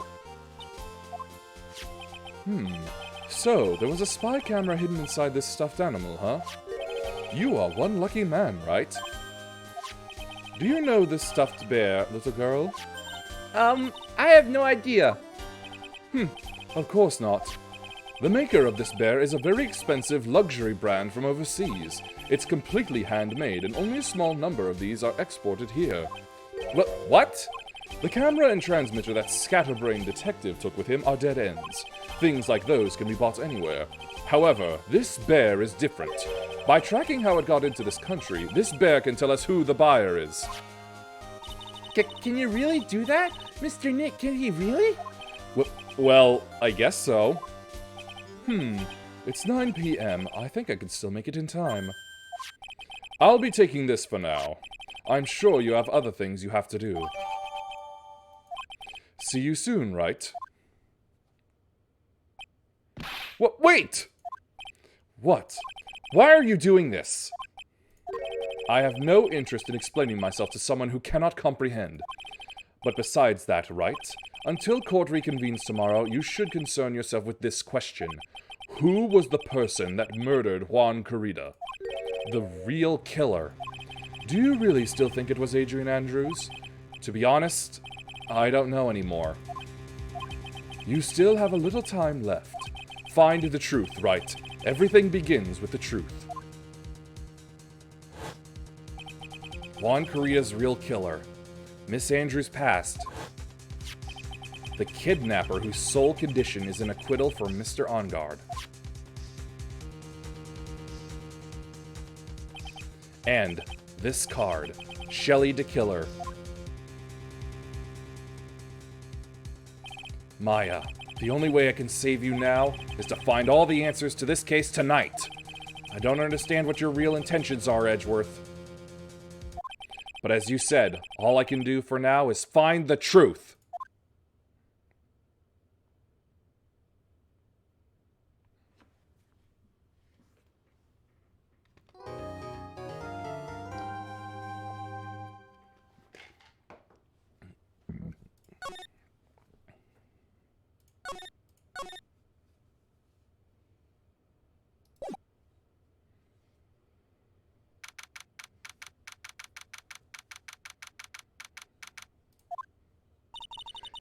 So, there was a spy camera hidden inside this stuffed animal, huh? You are one lucky man, right? Do you know this stuffed bear, little girl? I have no idea. Of course not. The maker of this bear is a very expensive luxury brand from overseas. It's completely handmade, and only a small number of these are exported here. What? The camera and transmitter that Scatterbrain Detective took with him are dead ends. Things like those can be bought anywhere. However, this bear is different. By tracking how it got into this country, this bear can tell us who the buyer is. Can you really do that? Mr. Nick, can he really? Well, I guess so. It's 9 p.m. I think I can still make it in time. I'll be taking this for now. I'm sure you have other things you have to do. See you soon, right? Wait! What? Why are you doing this? I have no interest in explaining myself to someone who cannot comprehend. But besides that, right? Until court reconvenes tomorrow, you should concern yourself with this question. Who was the person that murdered Juan Corrida? The real killer. Do you really still think it was Adrian Andrews? To be honest, I don't know anymore. You still have a little time left. Find the truth, right? Everything begins with the truth. Juan Corrida's real killer. Miss Andrews passed. The kidnapper whose sole condition is an acquittal for Mr. Engarde. And this card, Shelley the Killer. Maya, the only way I can save you now is to find all the answers to this case tonight. I don't understand what your real intentions are, Edgeworth. But as you said, all I can do for now is find the truth.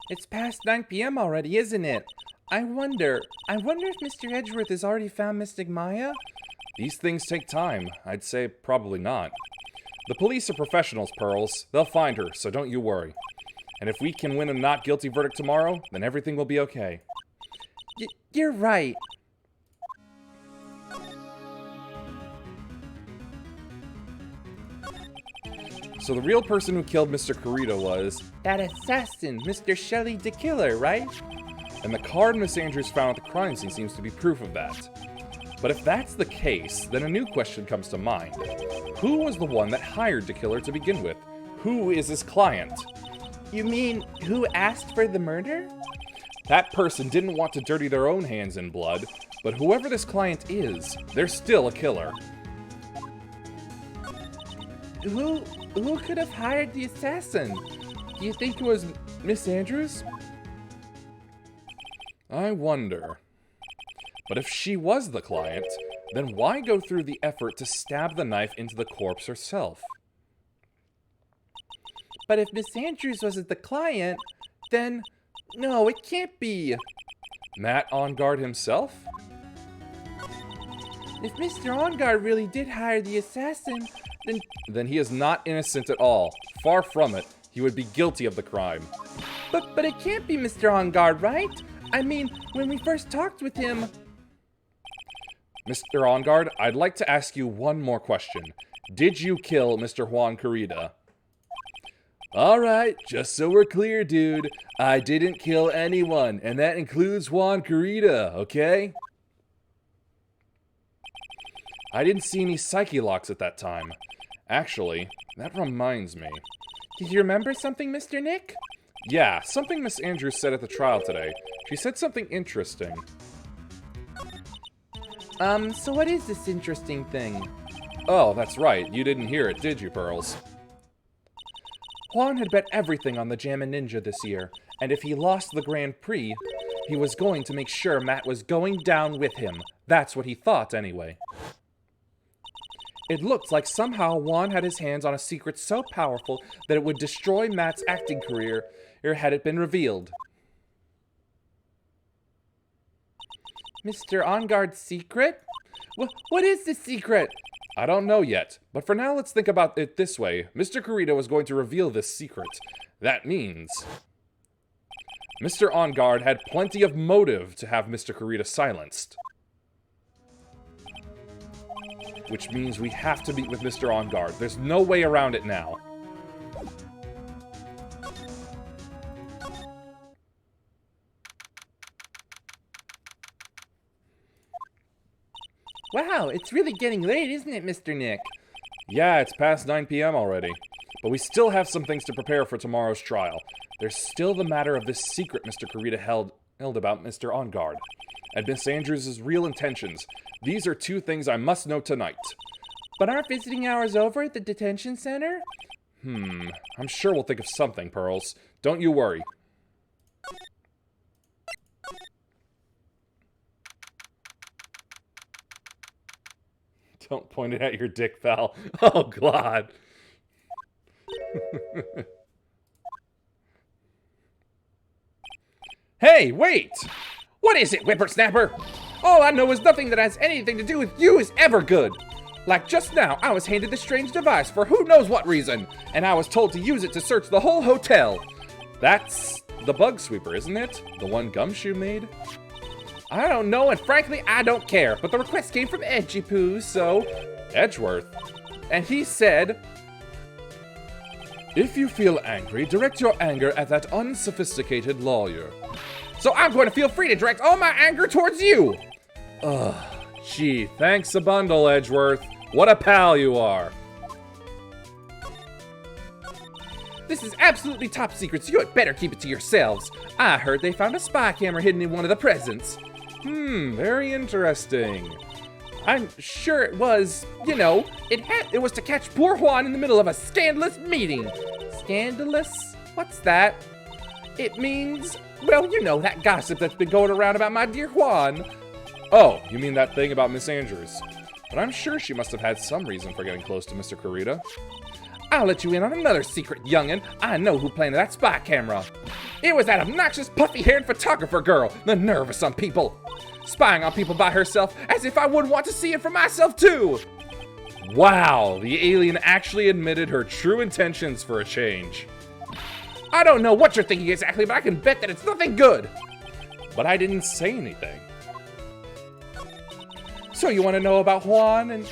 It's past 9 p.m. already, isn't it? I wonder if Mr. Edgeworth has already found Mystic Maya? These things take time. I'd say probably not. The police are professionals, Pearls. They'll find her, so don't you worry. And if we can win a not guilty verdict tomorrow, then everything will be okay. You're right. So the real person who killed Mr. Corrida was... That assassin, Mr. Shelley the Killer, right? And the card Miss Andrews found at the crime scene seems to be proof of that. But if that's the case, then a new question comes to mind. Who was the one that hired the killer to begin with? Who is his client? You mean, who asked for the murder? That person didn't want to dirty their own hands in blood, but whoever this client is, they're still a killer. Who could have hired the assassin? Do you think it was Miss Andrews? I wonder. But if she was the client, then why go through the effort to stab the knife into the corpse herself? But if Miss Andrews wasn't the client, then... No, it can't be. Matt Engarde himself? If Mr. Engarde really did hire the assassin, then he is not innocent at all. Far from it. He would be guilty of the crime. But it can't be Mr. Engarde, right? I mean, when we first talked with him... Mr. Engarde, I'd like to ask you one more question. Did you kill Mr. Juan Corrida? Alright, just so we're clear, dude. I didn't kill anyone, and that includes Juan Corrida, okay? I didn't see any psyche locks at that time. Actually, that reminds me. Did you remember something, Mr. Nick? Yeah, something Miss Andrews said at the trial today. She said something interesting. So what is this interesting thing? Oh, that's right. You didn't hear it, did you, Pearls? Juan had bet everything on the Jammin' Ninja this year, and if he lost the Grand Prix, he was going to make sure Matt was going down with him. That's what he thought, anyway. It looked like somehow Juan had his hands on a secret so powerful that it would destroy Matt's acting career, had it been revealed. Mr. Engarde's secret? What is the secret? I don't know yet, but for now let's think about it this way. Mr. Corrida was going to reveal this secret. That means... Mr. Engarde had plenty of motive to have Mr. Corrida silenced. Which means we have to meet with Mr. Engarde. There's no way around it now. Wow, it's really getting late, isn't it, Mr. Nick? Yeah, it's past 9 p.m. already. But we still have some things to prepare for tomorrow's trial. There's still the matter of this secret Mr. Corrida held about Mr. Engarde and Miss Andrews' real intentions. These are two things I must know tonight. But aren't visiting hours over at the detention center? I'm sure we'll think of something, Pearls. Don't you worry. Don't point it at your dick, pal. Oh, God. Hey, wait! What is it, whippersnapper? All I know is nothing that has anything to do with you is ever good. Like just now, I was handed this strange device for who knows what reason, and I was told to use it to search the whole hotel. That's the bug sweeper, isn't it? The one Gumshoe made? I don't know, and frankly, I don't care, but the request came from Edgy Poo, so... Edgeworth? And he said... If you feel angry, direct your anger at that unsophisticated lawyer. So I'm going to feel free to direct all my anger towards you! Gee, thanks a bundle, Edgeworth. What a pal you are. This is absolutely top secret, so you had better keep it to yourselves. I heard they found a spy camera hidden in one of the presents. Very interesting. I'm sure it was, you know, it was to catch poor Juan in the middle of a scandalous meeting. Scandalous? What's that? It means, well, you know, that gossip that's been going around about my dear Juan. Oh, you mean that thing about Miss Andrews. But I'm sure she must have had some reason for getting close to Mr. Kurita. I'll let you in on another secret, youngin'. I know who planted that spy camera. It was that obnoxious, puffy-haired photographer girl. The nerve of some people. Spying on people by herself, as if I wouldn't want to see it for myself, too. Wow, the alien actually admitted her true intentions for a change. I don't know what you're thinking exactly, but I can bet that it's nothing good. But I didn't say anything. So you want to know about Juan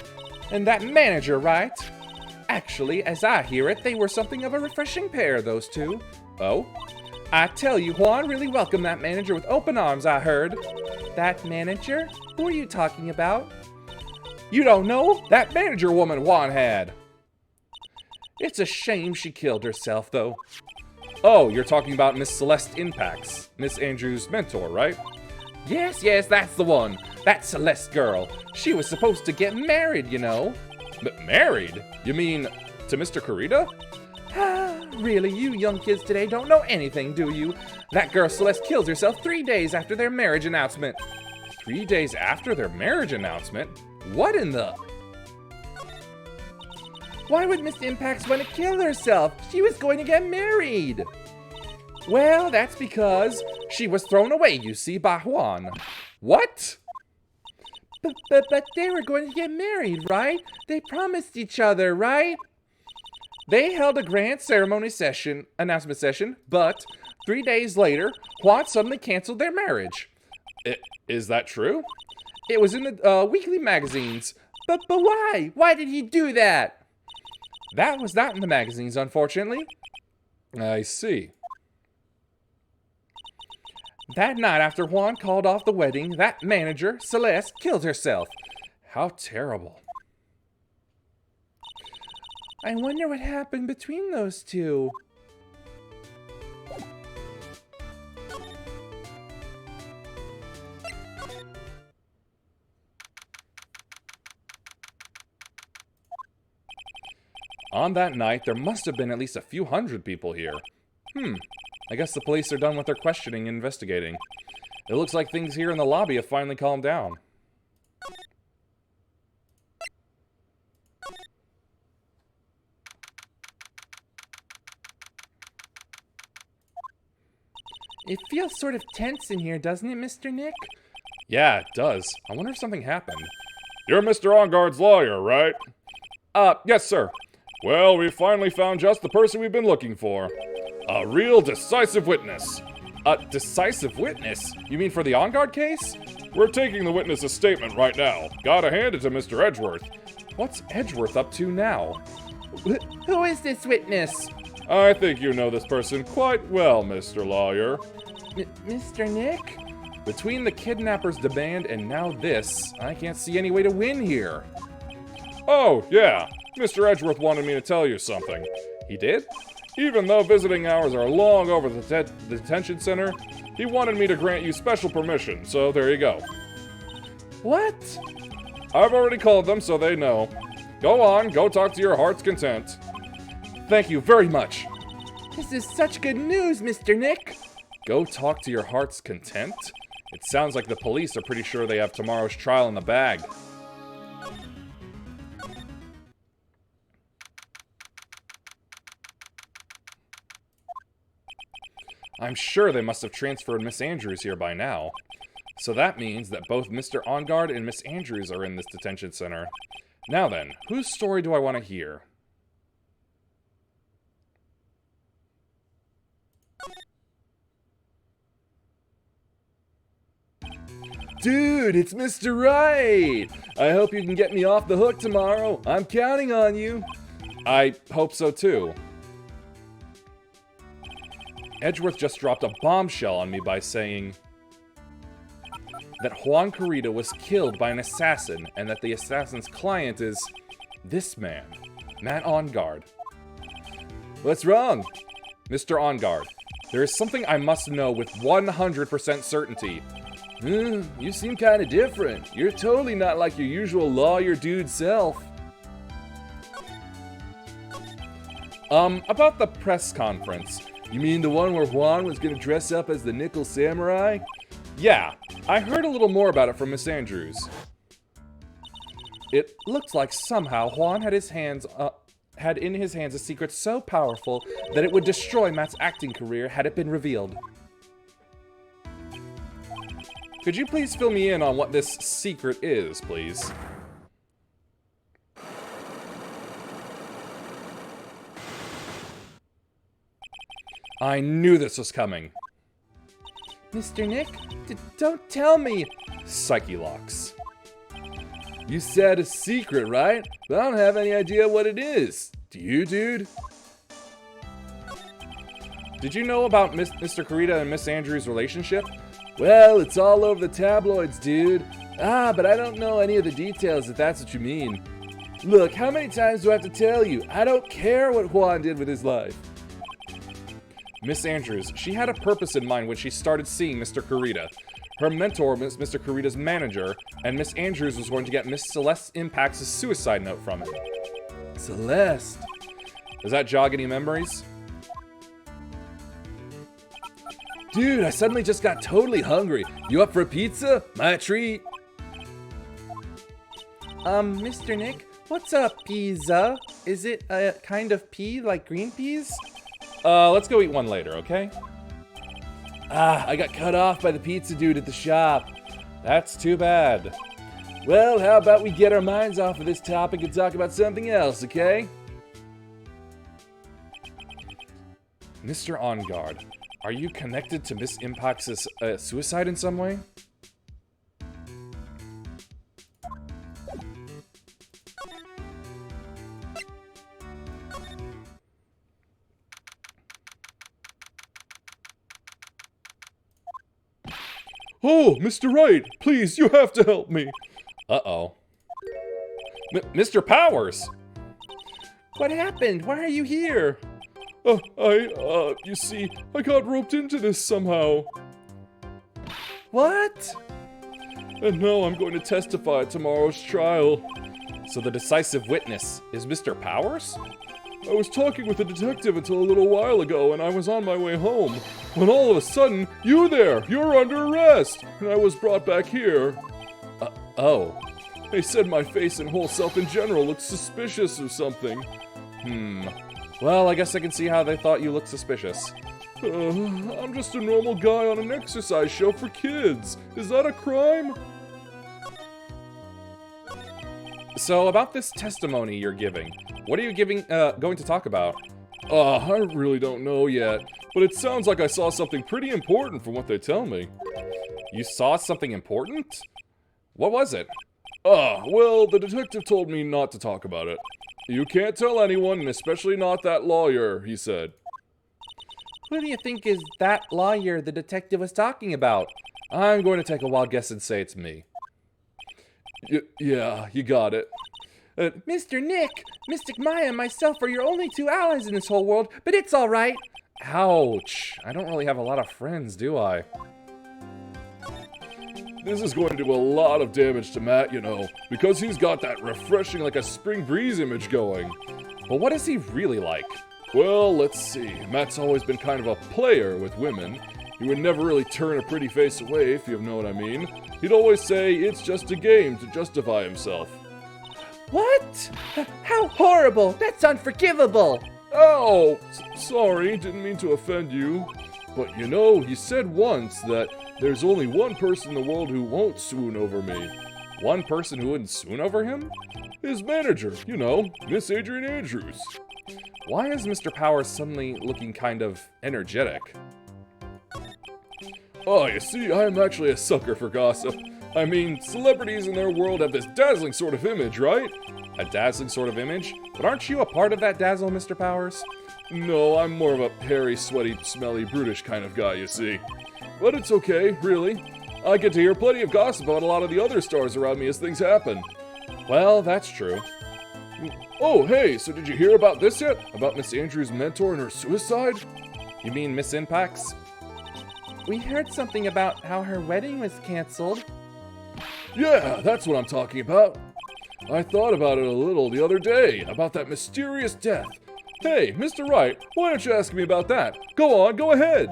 and that manager, right? Actually, as I hear it, they were something of a refreshing pair, those two. Oh? I tell you, Juan really welcomed that manager with open arms, I heard. That manager? Who are you talking about? You don't know? That manager woman Juan had. It's a shame she killed herself, though. Oh, you're talking about Miss Celeste Impax, Miss Andrews' mentor, right? Yes, that's the one. That Celeste girl. She was supposed to get married, you know. Married? You mean to Mr. Kurita? Really, you young kids today don't know anything, do you? That girl Celeste kills herself 3 days after their marriage announcement. 3 days after their marriage announcement? What in the... Why would Miss Impax want to kill herself? She was going to get married. Well, that's because she was thrown away, you see, by Juan. What? But they were going to get married, right? They promised each other, right? They held a grand announcement session, but 3 days later, Juan suddenly canceled their marriage. Is that true? It was in the weekly magazines. But why? Why did he do that? That was not in the magazines, unfortunately. I see. That night after Juan called off the wedding, that manager, Celeste, killed herself. How terrible. I wonder what happened between those two. On that night, there must have been at least a few hundred people here. I guess the police are done with their questioning and investigating. It looks like things here in the lobby have finally calmed down. It feels sort of tense in here, doesn't it, Mr. Nick? Yeah, it does. I wonder if something happened. You're Mr. Engarde's lawyer, right? Yes, sir. Well, we finally found just the person we've been looking for. A real decisive witness. A decisive witness? You mean for the Engarde case? We're taking the witness's statement right now. Gotta hand it to Mr. Edgeworth. What's Edgeworth up to now? Who is this witness? I think you know this person quite well, Mr. Lawyer. Mr. Nick? Between the kidnapper's demand and now this, I can't see any way to win here. Oh, yeah. Mr. Edgeworth wanted me to tell you something. He did? Even though visiting hours are long over the detention center, he wanted me to grant you special permission, so there you go. What? I've already called them, so they know. Go on, go talk to your heart's content. Thank you very much. This is such good news, Mr. Nick. Go talk to your heart's content? It sounds like the police are pretty sure they have tomorrow's trial in the bag. I'm sure they must have transferred Miss Andrews here by now. So that means that both Mr. Engarde and Miss Andrews are in this detention center. Now then, whose story do I want to hear? Dude, it's Mr. Right! I hope you can get me off the hook tomorrow. I'm counting on you. I hope so too. Edgeworth just dropped a bombshell on me by saying that Juan Corrida was killed by an assassin and that the assassin's client is this man, Matt Engarde. What's wrong? Mr. Engarde, there is something I must know with 100% certainty. You seem kind of different. You're totally not like your usual lawyer dude self. About the press conference. You mean the one where Juan was gonna dress up as the Nickel Samurai? Yeah, I heard a little more about it from Miss Andrews. It looks like somehow Juan had in his hands a secret so powerful that it would destroy Matt's acting career had it been revealed. Could you please fill me in on what this secret is, please? I knew this was coming. Mr. Nick, don't tell me. Psyche locks. You said a secret, right? But I don't have any idea what it is. Do you, dude? Did you know about Mr. Corrida and Miss Andrews' relationship? Well, it's all over the tabloids, dude. But I don't know any of the details, if that's what you mean. Look, how many times do I have to tell you? I don't care what Juan did with his life. Miss Andrews, she had a purpose in mind when she started seeing Mr. Corrida. Her mentor was Mr. Corrida's manager, and Miss Andrews was going to get Miss Celeste Impact's suicide note from him. Celeste? Does that jog any memories? Dude, I suddenly just got totally hungry. You up for a pizza? My treat. Mr. Nick, what's a pizza? Is it a kind of pea like green peas? Let's go eat one later, okay? I got cut off by the pizza dude at the shop. That's too bad. Well, how about we get our minds off of this topic and talk about something else, okay? Mr. Engarde, are you connected to Miss Impact's suicide in some way? Oh, Mr. Wright, please, you have to help me. Uh-oh. Mr. Powers! What happened? Why are you here? You see, I got roped into this somehow. What? And now I'm going to testify at tomorrow's trial. So the decisive witness is Mr. Powers? I was talking with a detective until a little while ago, and I was on my way home. When all of a sudden, you're under arrest! And I was brought back here. Oh. They said my face and whole self in general looked suspicious or something. Well, I guess I can see how they thought you looked suspicious. I'm just a normal guy on an exercise show for kids. Is that a crime? So, about this testimony you're giving, what are you going to talk about? I really don't know yet, but it sounds like I saw something pretty important from what they tell me. You saw something important? What was it? Well, the detective told me not to talk about it. You can't tell anyone, and especially not that lawyer, he said. Who do you think is that lawyer the detective was talking about? I'm going to take a wild guess and say it's me. Yeah, you got it. Mr. Nick, Mystic Maya and myself are your only two allies in this whole world, but it's all right. Ouch. I don't really have a lot of friends, do I? This is going to do a lot of damage to Matt, you know, because he's got that refreshing like a spring breeze image going. But what is he really like? Well, let's see. Matt's always been kind of a player with women. He would never really turn a pretty face away, if you know what I mean. He'd always say it's just a game to justify himself. What? How horrible! That's unforgivable! Oh, sorry, didn't mean to offend you. But you know, he said once that there's only one person in the world who won't swoon over me. One person who wouldn't swoon over him? His manager, you know, Miss Adrian Andrews. Why is Mr. Powers suddenly looking kind of energetic? Oh, you see, I'm actually a sucker for gossip. I mean, celebrities in their world have this dazzling sort of image, right? A dazzling sort of image? But aren't you a part of that dazzle, Mr. Powers? No, I'm more of a hairy, sweaty, smelly, brutish kind of guy, you see. But it's okay, really. I get to hear plenty of gossip about a lot of the other stars around me as things happen. Well, that's true. Oh, hey, so did you hear about this yet? About Miss Andrews' mentor and her suicide? You mean Miss Impacts? We heard something about how her wedding was canceled. Yeah, that's what I'm talking about. I thought about it a little the other day, about that mysterious death. Hey, Mr. Wright, why don't you ask me about that? Go on, go ahead.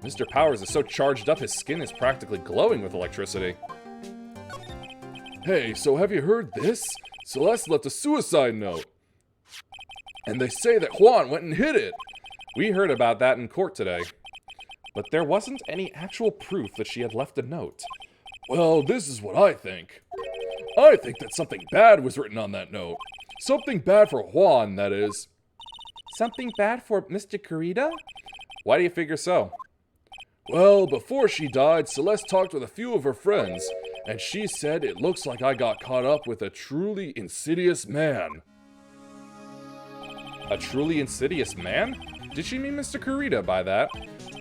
Mr. Powers is so charged up his skin is practically glowing with electricity. Hey, so have you heard this? Celeste left a suicide note. And they say that Juan went and hid it. We heard about that in court today. But there wasn't any actual proof that she had left a note. Well, this is what I think. I think that something bad was written on that note. Something bad for Juan, that is. Something bad for Mr. Kurita? Why do you figure so? Well, before she died, Celeste talked with a few of her friends, and she said it looks like I got caught up with a truly insidious man. A truly insidious man? Did she mean Mr. Kurita by that?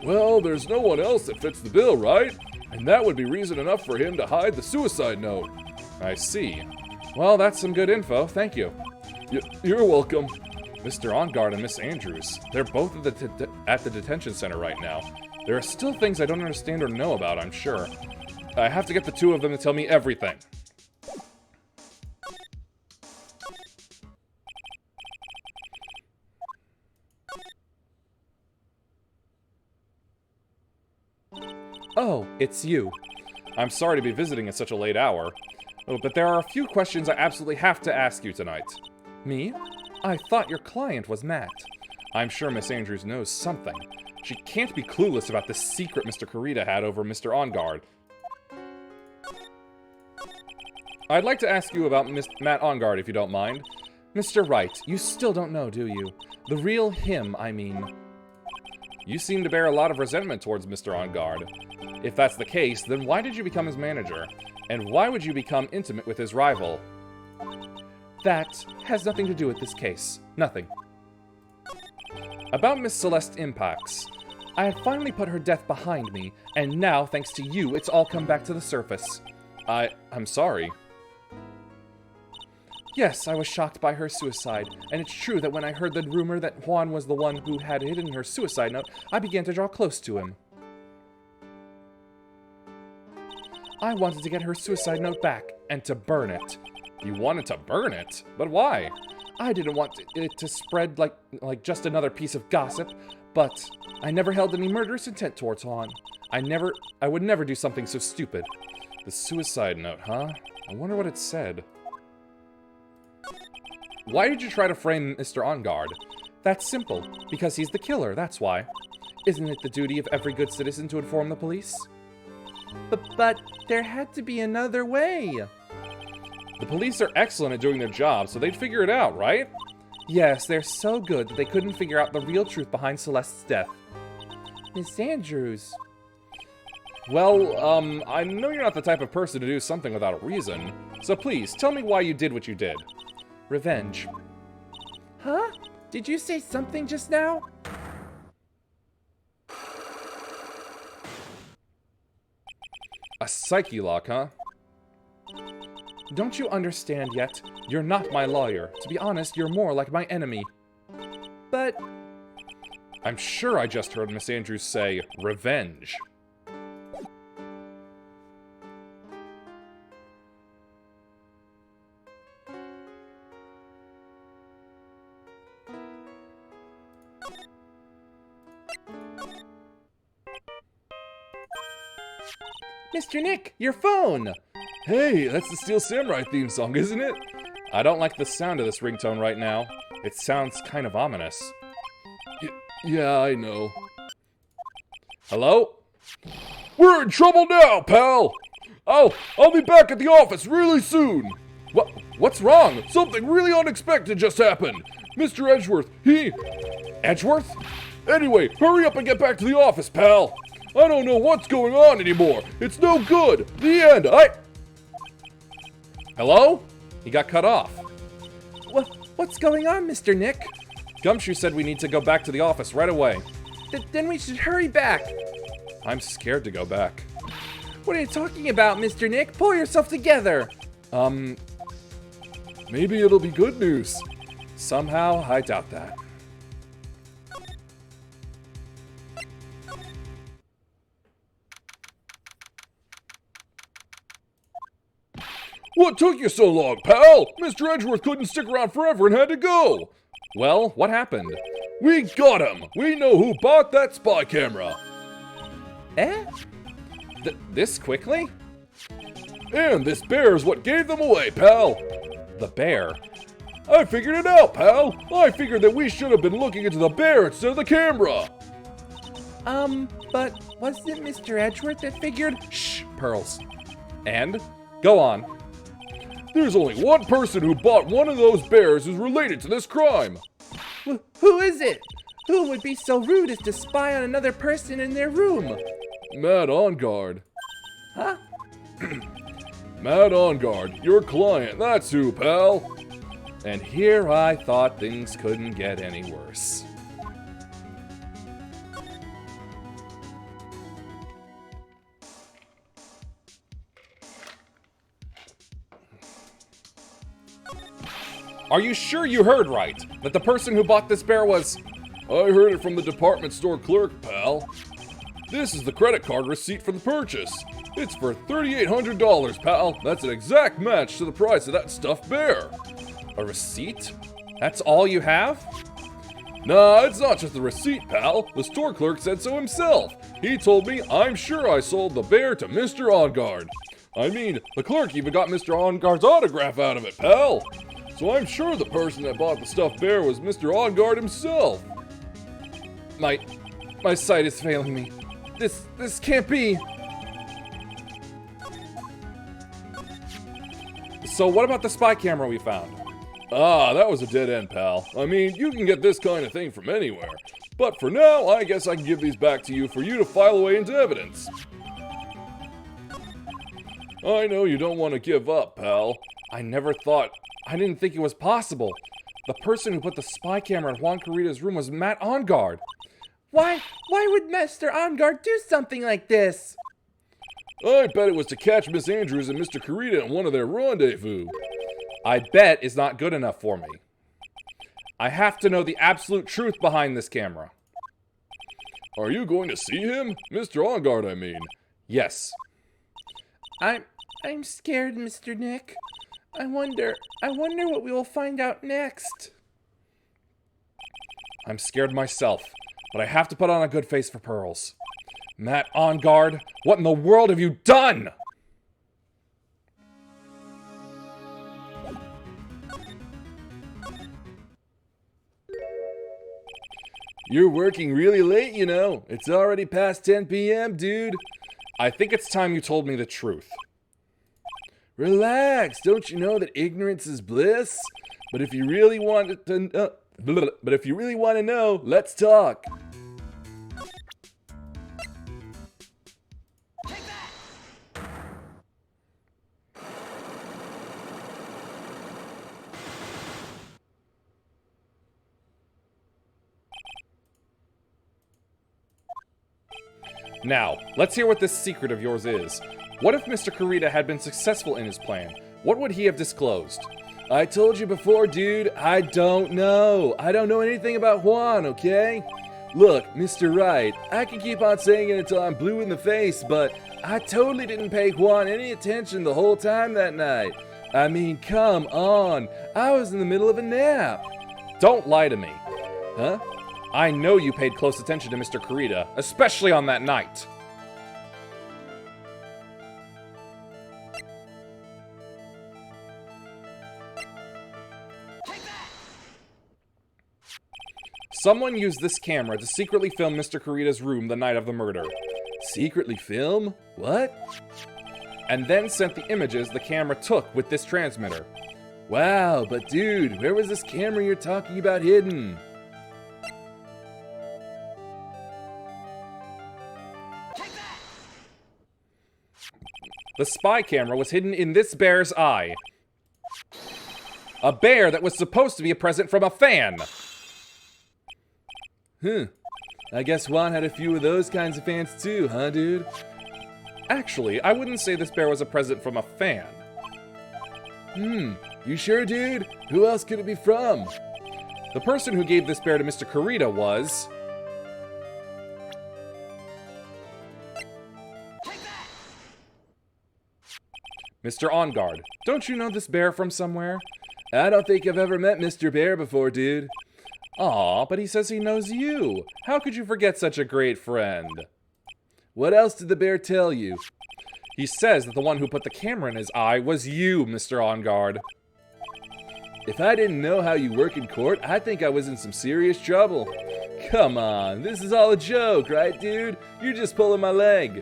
Well, there's no one else that fits the bill, right? And that would be reason enough for him to hide the suicide note. I see. Well, that's some good info, thank you. You're welcome. Mr. Engarde and Miss Andrews, they're both at the detention center right now. There are still things I don't understand or know about, I'm sure. I have to get the two of them to tell me everything. Oh, it's you. I'm sorry to be visiting at such a late hour. Oh, but there are a few questions I absolutely have to ask you tonight. Me? I thought your client was Matt. I'm sure Miss Andrews knows something. She can't be clueless about the secret Mr. Kurita had over Mr. Engarde. I'd like to ask you about Matt Engarde, if you don't mind. Mr. Wright, you still don't know, do you? The real him, I mean. You seem to bear a lot of resentment towards Mr. Engarde. If that's the case, then why did you become his manager? And why would you become intimate with his rival? That has nothing to do with this case. Nothing. About Miss Celeste Impacts. I had finally put her death behind me, and now, thanks to you, it's all come back to the surface. I'm sorry. Yes, I was shocked by her suicide, and it's true that when I heard the rumor that Juan was the one who had hidden her suicide note, I began to draw close to him. I wanted to get her suicide note back, and to burn it. You wanted to burn it? But why? I didn't want it to spread like just another piece of gossip, but I never held any murderous intent towards Juan. I would never do something so stupid. The suicide note, huh? I wonder what it said. Why did you try to frame Mr. Engarde? That's simple. Because he's the killer, that's why. Isn't it the duty of every good citizen to inform the police? But there had to be another way. The police are excellent at doing their job, so they'd figure it out, right? Yes, they're so good that they couldn't figure out the real truth behind Celeste's death. Miss Andrews. Well, I know you're not the type of person to do something without a reason, so please, tell me why you did what you did. Revenge. Huh? Did you say something just now? A psyche lock, huh? Don't you understand yet? You're not my lawyer. To be honest, you're more like my enemy. But I'm sure I just heard Miss Andrews say, revenge. Mr. Nick, your phone! Hey, that's the Steel Samurai theme song, isn't it? I don't like the sound of this ringtone right now. It sounds kind of ominous. Yeah, I know. Hello? We're in trouble now, pal! I'll be back at the office really soon! What's wrong? Something really unexpected just happened! Mr. Edgeworth, Edgeworth? Anyway, hurry up and get back to the office, pal! I don't know what's going on anymore! It's no good! The end! Hello? He got cut off. What's going on, Mr. Nick? Gumshoe said we need to go back to the office right away. Then we should hurry back. I'm scared to go back. What are you talking about, Mr. Nick? Pull yourself together. Maybe it'll be good news. Somehow, I doubt that. What took you so long, pal? Mr. Edgeworth couldn't stick around forever and had to go. Well, what happened? We got him! We know who bought that spy camera! Eh? This quickly? And this bear is what gave them away, pal! The bear? I figured it out, pal! I figured that we should have been looking into the bear instead of the camera! But wasn't it Mr. Edgeworth that figured? Shh, Pearls. And? Go on. There's only one person who bought one of those bears who's related to this crime! Who is it? Who would be so rude as to spy on another person in their room? Matt Engarde. Huh? Matt Engarde, your client, that's who, pal! And here I thought things couldn't get any worse. Are you sure you heard right? That the person who bought this bear was... I heard it from the department store clerk, pal. This is the credit card receipt for the purchase. It's for $3,800, pal. That's an exact match to the price of that stuffed bear. A receipt? That's all you have? Nah, it's not just the receipt, pal. The store clerk said so himself. He told me I'm sure I sold the bear to Mr. Engarde. I mean, the clerk even got Mr. Engarde's autograph out of it, pal. So I'm sure the person that bought the stuffed bear was Mr. Engarde himself. My sight is failing me. This can't be. So what about the spy camera we found? Ah, that was a dead end, pal. I mean, you can get this kind of thing from anywhere. But for now, I guess I can give these back to you for you to file away into evidence. I know you don't want to give up, pal. I didn't think it was possible. The person who put the spy camera in Juan Carita's room was Matt Engarde. Why would Mr. Engarde do something like this? I bet it was to catch Miss Andrews and Mr. Carita in one of their rendezvous. I bet is not good enough for me. I have to know the absolute truth behind this camera. Are you going to see him? Mr. Engarde, I mean. Yes. I'm scared, Mr. Nick. I wonder what we will find out next. I'm scared myself, but I have to put on a good face for Pearls. Matt Engarde, what in the world have you done? You're working really late, you know. It's already past 10 p.m., dude. I think it's time you told me the truth. Relax. Don't you know that ignorance is bliss? But if you really want to know, let's talk. Now, let's hear what this secret of yours is. What if Mr. Carita had been successful in his plan? What would he have disclosed? I told you before, dude, I don't know. I don't know anything about Juan, okay? Look, Mr. Wright, I can keep on saying it until I'm blue in the face, but I totally didn't pay Juan any attention the whole time that night. I mean, come on. I was in the middle of a nap. Don't lie to me. Huh? I know you paid close attention to Mr. Kurita, especially on that night. Someone used this camera to secretly film Mr. Kurita's room the night of the murder. Secretly film? What? And then sent the images the camera took with this transmitter. Wow, but dude, where was this camera you're talking about hidden? The spy camera was hidden in this bear's eye. A bear that was supposed to be a present from a fan. I guess Juan had a few of those kinds of fans too, huh, dude? Actually, I wouldn't say this bear was a present from a fan. You sure, dude? Who else could it be from? The person who gave this bear to Mr. Kurita was... Mr. Engarde. Don't you know this bear from somewhere? I don't think I've ever met Mr. Bear before, dude. Aw, but he says he knows you. How could you forget such a great friend? What else did the bear tell you? He says that the one who put the camera in his eye was you, Mr. Engarde. If I didn't know how you work in court, I think I was in some serious trouble. Come on, this is all a joke, right, dude? You're just pulling my leg.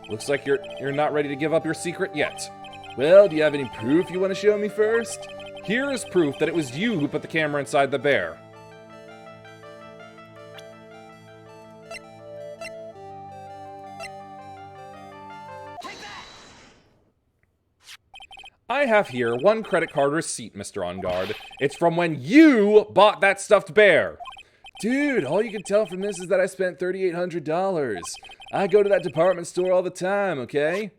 Looks like you're not ready to give up your secret yet. Well, do you have any proof you want to show me first? Here is proof that it was you who put the camera inside the bear. I have here one credit card receipt, Mr. Engarde. It's from when you bought that stuffed bear. Dude, all you can tell from this is that I spent $3,800. I go to that department store all the time, okay?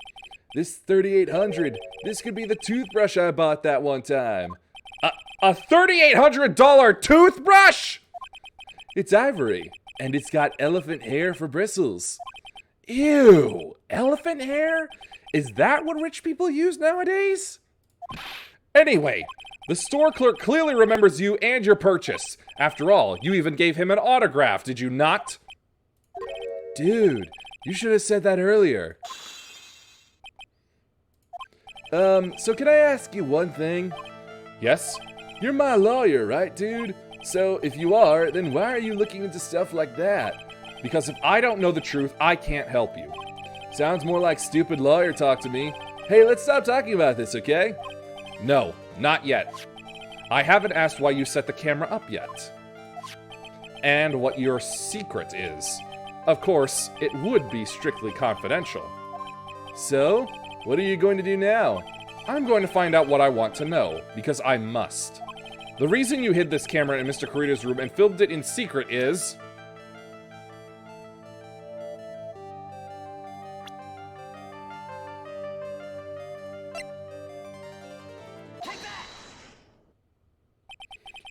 This $3,800, this could be the toothbrush I bought that one time. A $3,800 toothbrush? It's ivory, and it's got elephant hair for bristles. Ew, elephant hair? Is that what rich people use nowadays? Anyway, the store clerk clearly remembers you and your purchase. After all, you even gave him an autograph, did you not? Dude, you should have said that earlier. So can I ask you one thing? Yes? You're my lawyer, right, dude? So if you are, then why are you looking into stuff like that? Because if I don't know the truth, I can't help you. Sounds more like stupid lawyer talk to me. Hey, let's stop talking about this, okay? No, not yet. I haven't asked why you set the camera up yet. And what your secret is. Of course, it would be strictly confidential. So, what are you going to do now? I'm going to find out what I want to know, because I must. The reason you hid this camera in Mr. Kurita's room and filmed it in secret is...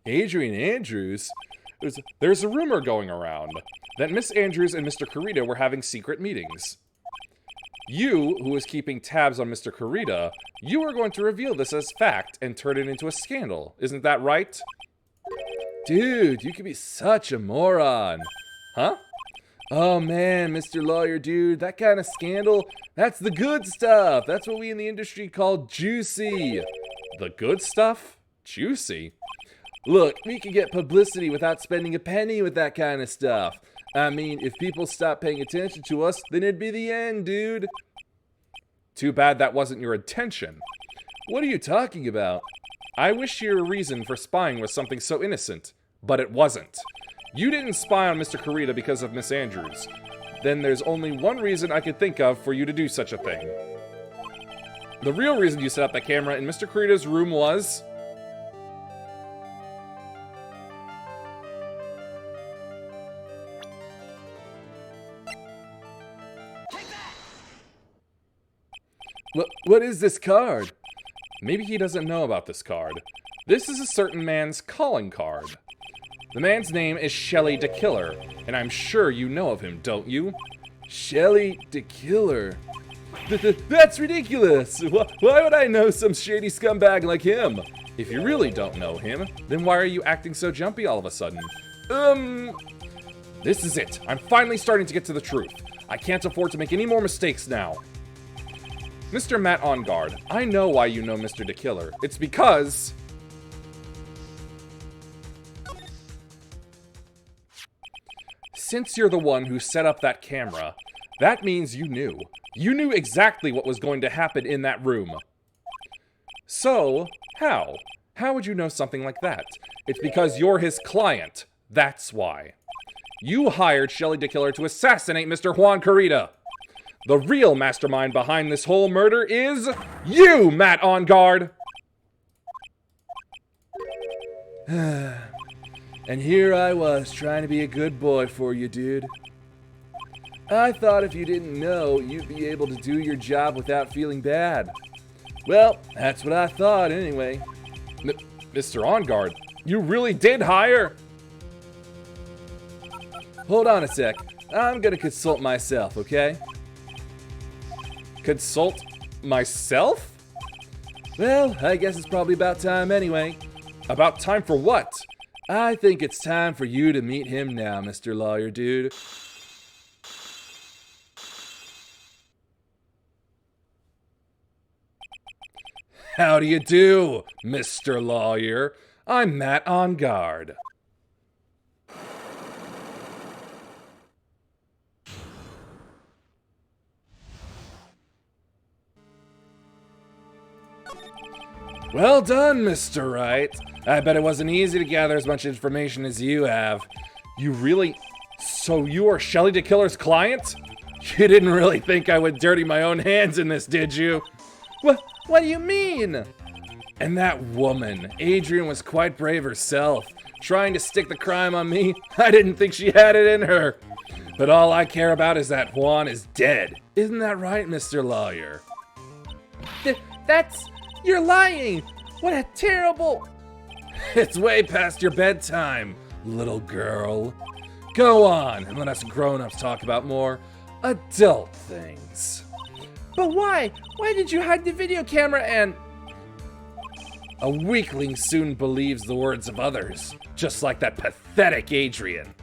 Adrian Andrews? There's a rumor going around that Miss Andrews and Mr. Kurita were having secret meetings. You, who was keeping tabs on Mr. Kurita, you are going to reveal this as fact and turn it into a scandal. Isn't that right? Dude, you could be such a moron. Huh? Oh man, Mr. Lawyer dude, that kind of scandal, that's the good stuff. That's what we in the industry call juicy. The good stuff? Juicy? Look, we can get publicity without spending a penny with that kind of stuff. I mean, if people stop paying attention to us, then it'd be the end, dude. Too bad that wasn't your intention. What are you talking about? I wish your reason for spying was something so innocent, but it wasn't. You didn't spy on Mr. Kurita because of Miss Andrews. Then there's only one reason I could think of for you to do such a thing. The real reason you set up that camera in Mr. Kurita's room was... What is this card? Maybe he doesn't know about this card. This is a certain man's calling card. The man's name is Shelley DeKiller, and I'm sure you know of him, don't you? Shelley DeKiller. That's ridiculous. Why would I know some shady scumbag like him? If you really don't know him, then why are you acting so jumpy all of a sudden? This is it. I'm finally starting to get to the truth. I can't afford to make any more mistakes now. Mr. Matt Engarde, I know why you know Mr. DeKiller. It's because... since you're the one who set up that camera, that means you knew. You knew exactly what was going to happen in that room. So, how? How would you know something like that? It's because you're his client. That's why. You hired Shelley DeKiller to assassinate Mr. Juan Carita. The real mastermind behind this whole murder is you, Matt Engarde! And here I was, trying to be a good boy for you, dude. I thought if you didn't know, you'd be able to do your job without feeling bad. Well, that's what I thought anyway. Mr. Engarde, you really did hire... Hold on a sec. I'm gonna consult myself, okay? Consult myself? Well, I guess it's probably about time anyway. About time for what? I think it's time for you to meet him now, Mr. Lawyer Dude. How do you do, Mr. Lawyer? I'm Matt Engarde. Well done, Mr. Wright. I bet it wasn't easy to gather as much information as you have. You really... So you are Shelley DeKiller's client? You didn't really think I would dirty my own hands in this, did you? What do you mean? And that woman, Adrian, was quite brave herself, trying to stick the crime on me. I didn't think she had it in her. But all I care about is that Juan is dead. Isn't that right, Mr. Lawyer? You're lying! What a terrible... It's way past your bedtime, little girl. Go on and let us grown-ups talk about more adult things. But why? Why did you hide the video camera and... A weakling soon believes the words of others, just like that pathetic Adrian.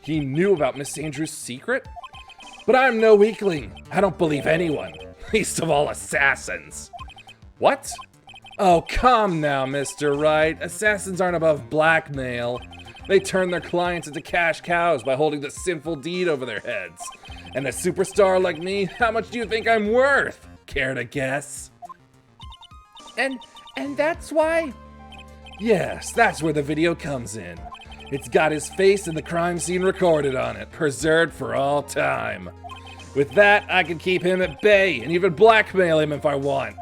He knew about Miss Andrews' secret? But I'm no weakling. I don't believe anyone, least of all assassins. What? Oh, come now, Mr. Wright. Assassins aren't above blackmail. They turn their clients into cash cows by holding the sinful deed over their heads. And a superstar like me, how much do you think I'm worth? Care to guess? And that's why? Yes, that's where the video comes in. It's got his face and the crime scene recorded on it, preserved for all time. With that, I can keep him at bay and even blackmail him if I want.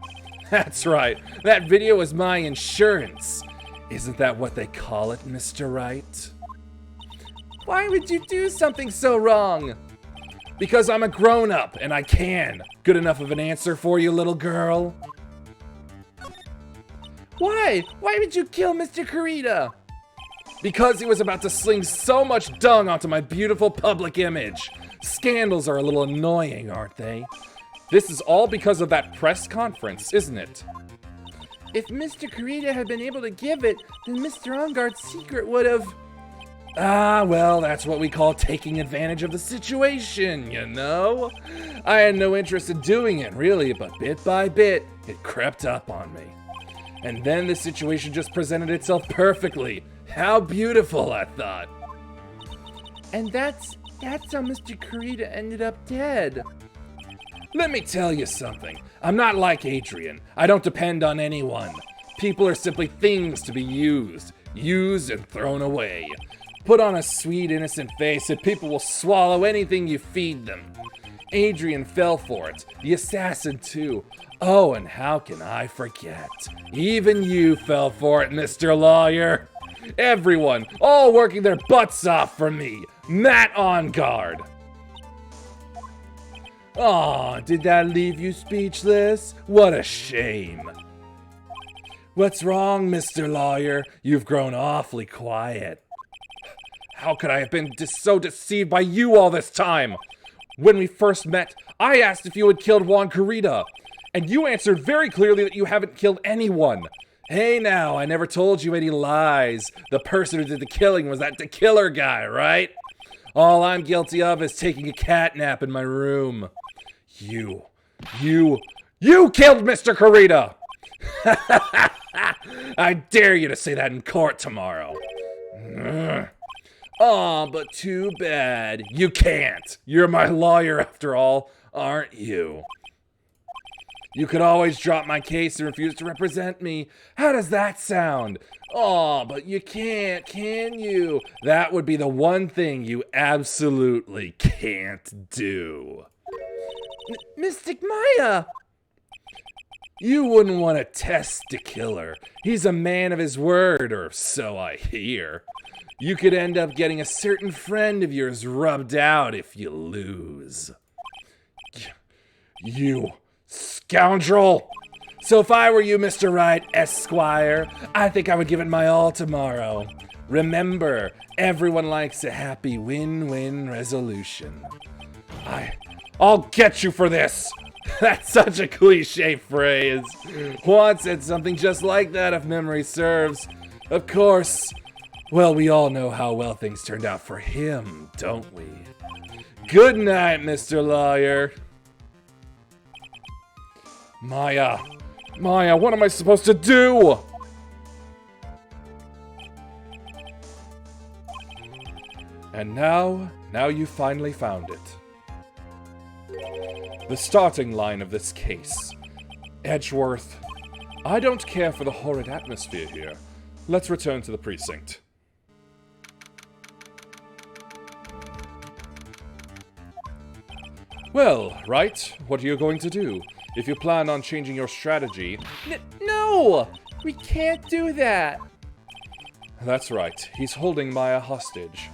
That's right, that video is my insurance. Isn't that what they call it, Mr. Wright? Why would you do something so wrong? Because I'm a grown-up and I can. Good enough of an answer for you, little girl? Why? Why would you kill Mr. Carita? Because he was about to sling so much dung onto my beautiful public image. Scandals are a little annoying, aren't they? This is all because of that press conference, isn't it? If Mr. Carita had been able to give it, then Mr. Engarde's secret would have... Ah, well, that's what we call taking advantage of the situation, you know? I had no interest in doing it, really, but bit by bit, it crept up on me. And then the situation just presented itself perfectly. How beautiful, I thought. And that's how Mr. Carita ended up dead. Let me tell you something. I'm not like Adrian. I don't depend on anyone. People are simply things to be used and thrown away. Put on a sweet, innocent face and people will swallow anything you feed them. Adrian fell for it. The assassin, too. Oh, and how can I forget? Even you fell for it, Mr. Lawyer. Everyone, all working their butts off for me. Matt Engarde. Aw, did that leave you speechless? What a shame. What's wrong, Mr. Lawyer? You've grown awfully quiet. How could I have been so deceived by you all this time? When we first met, I asked if you had killed Juan Carita, and you answered very clearly that you haven't killed anyone. Hey now, I never told you any lies. The person who did the killing was that the killer guy, right? All I'm guilty of is taking a cat nap in my room. You killed Mr. Carita! I dare you to say that in court tomorrow. Aw, but too bad. You can't. You're my lawyer after all, aren't you? You could always drop my case and refuse to represent me. How does that sound? Aw, but you can't, can you? That would be the one thing you absolutely can't do. Mystic Maya! You wouldn't want to test the killer. He's a man of his word, or so I hear. You could end up getting a certain friend of yours rubbed out if you lose. You scoundrel! So if I were you, Mr. Wright, Esquire, I think I would give it my all tomorrow. Remember, everyone likes a happy win-win resolution. I'll get you for this! That's such a cliche phrase. Juan said something just like that, if memory serves. Of course. Well, we all know how well things turned out for him, don't we? Good night, Mr. Lawyer. Maya, what am I supposed to do? And now you finally found it. The starting line of this case. Edgeworth, I don't care for the horrid atmosphere here. Let's return to the precinct. Well, Wright, what are you going to do? If you plan on changing your strategy... No! We can't do that! That's right. He's holding Maya hostage.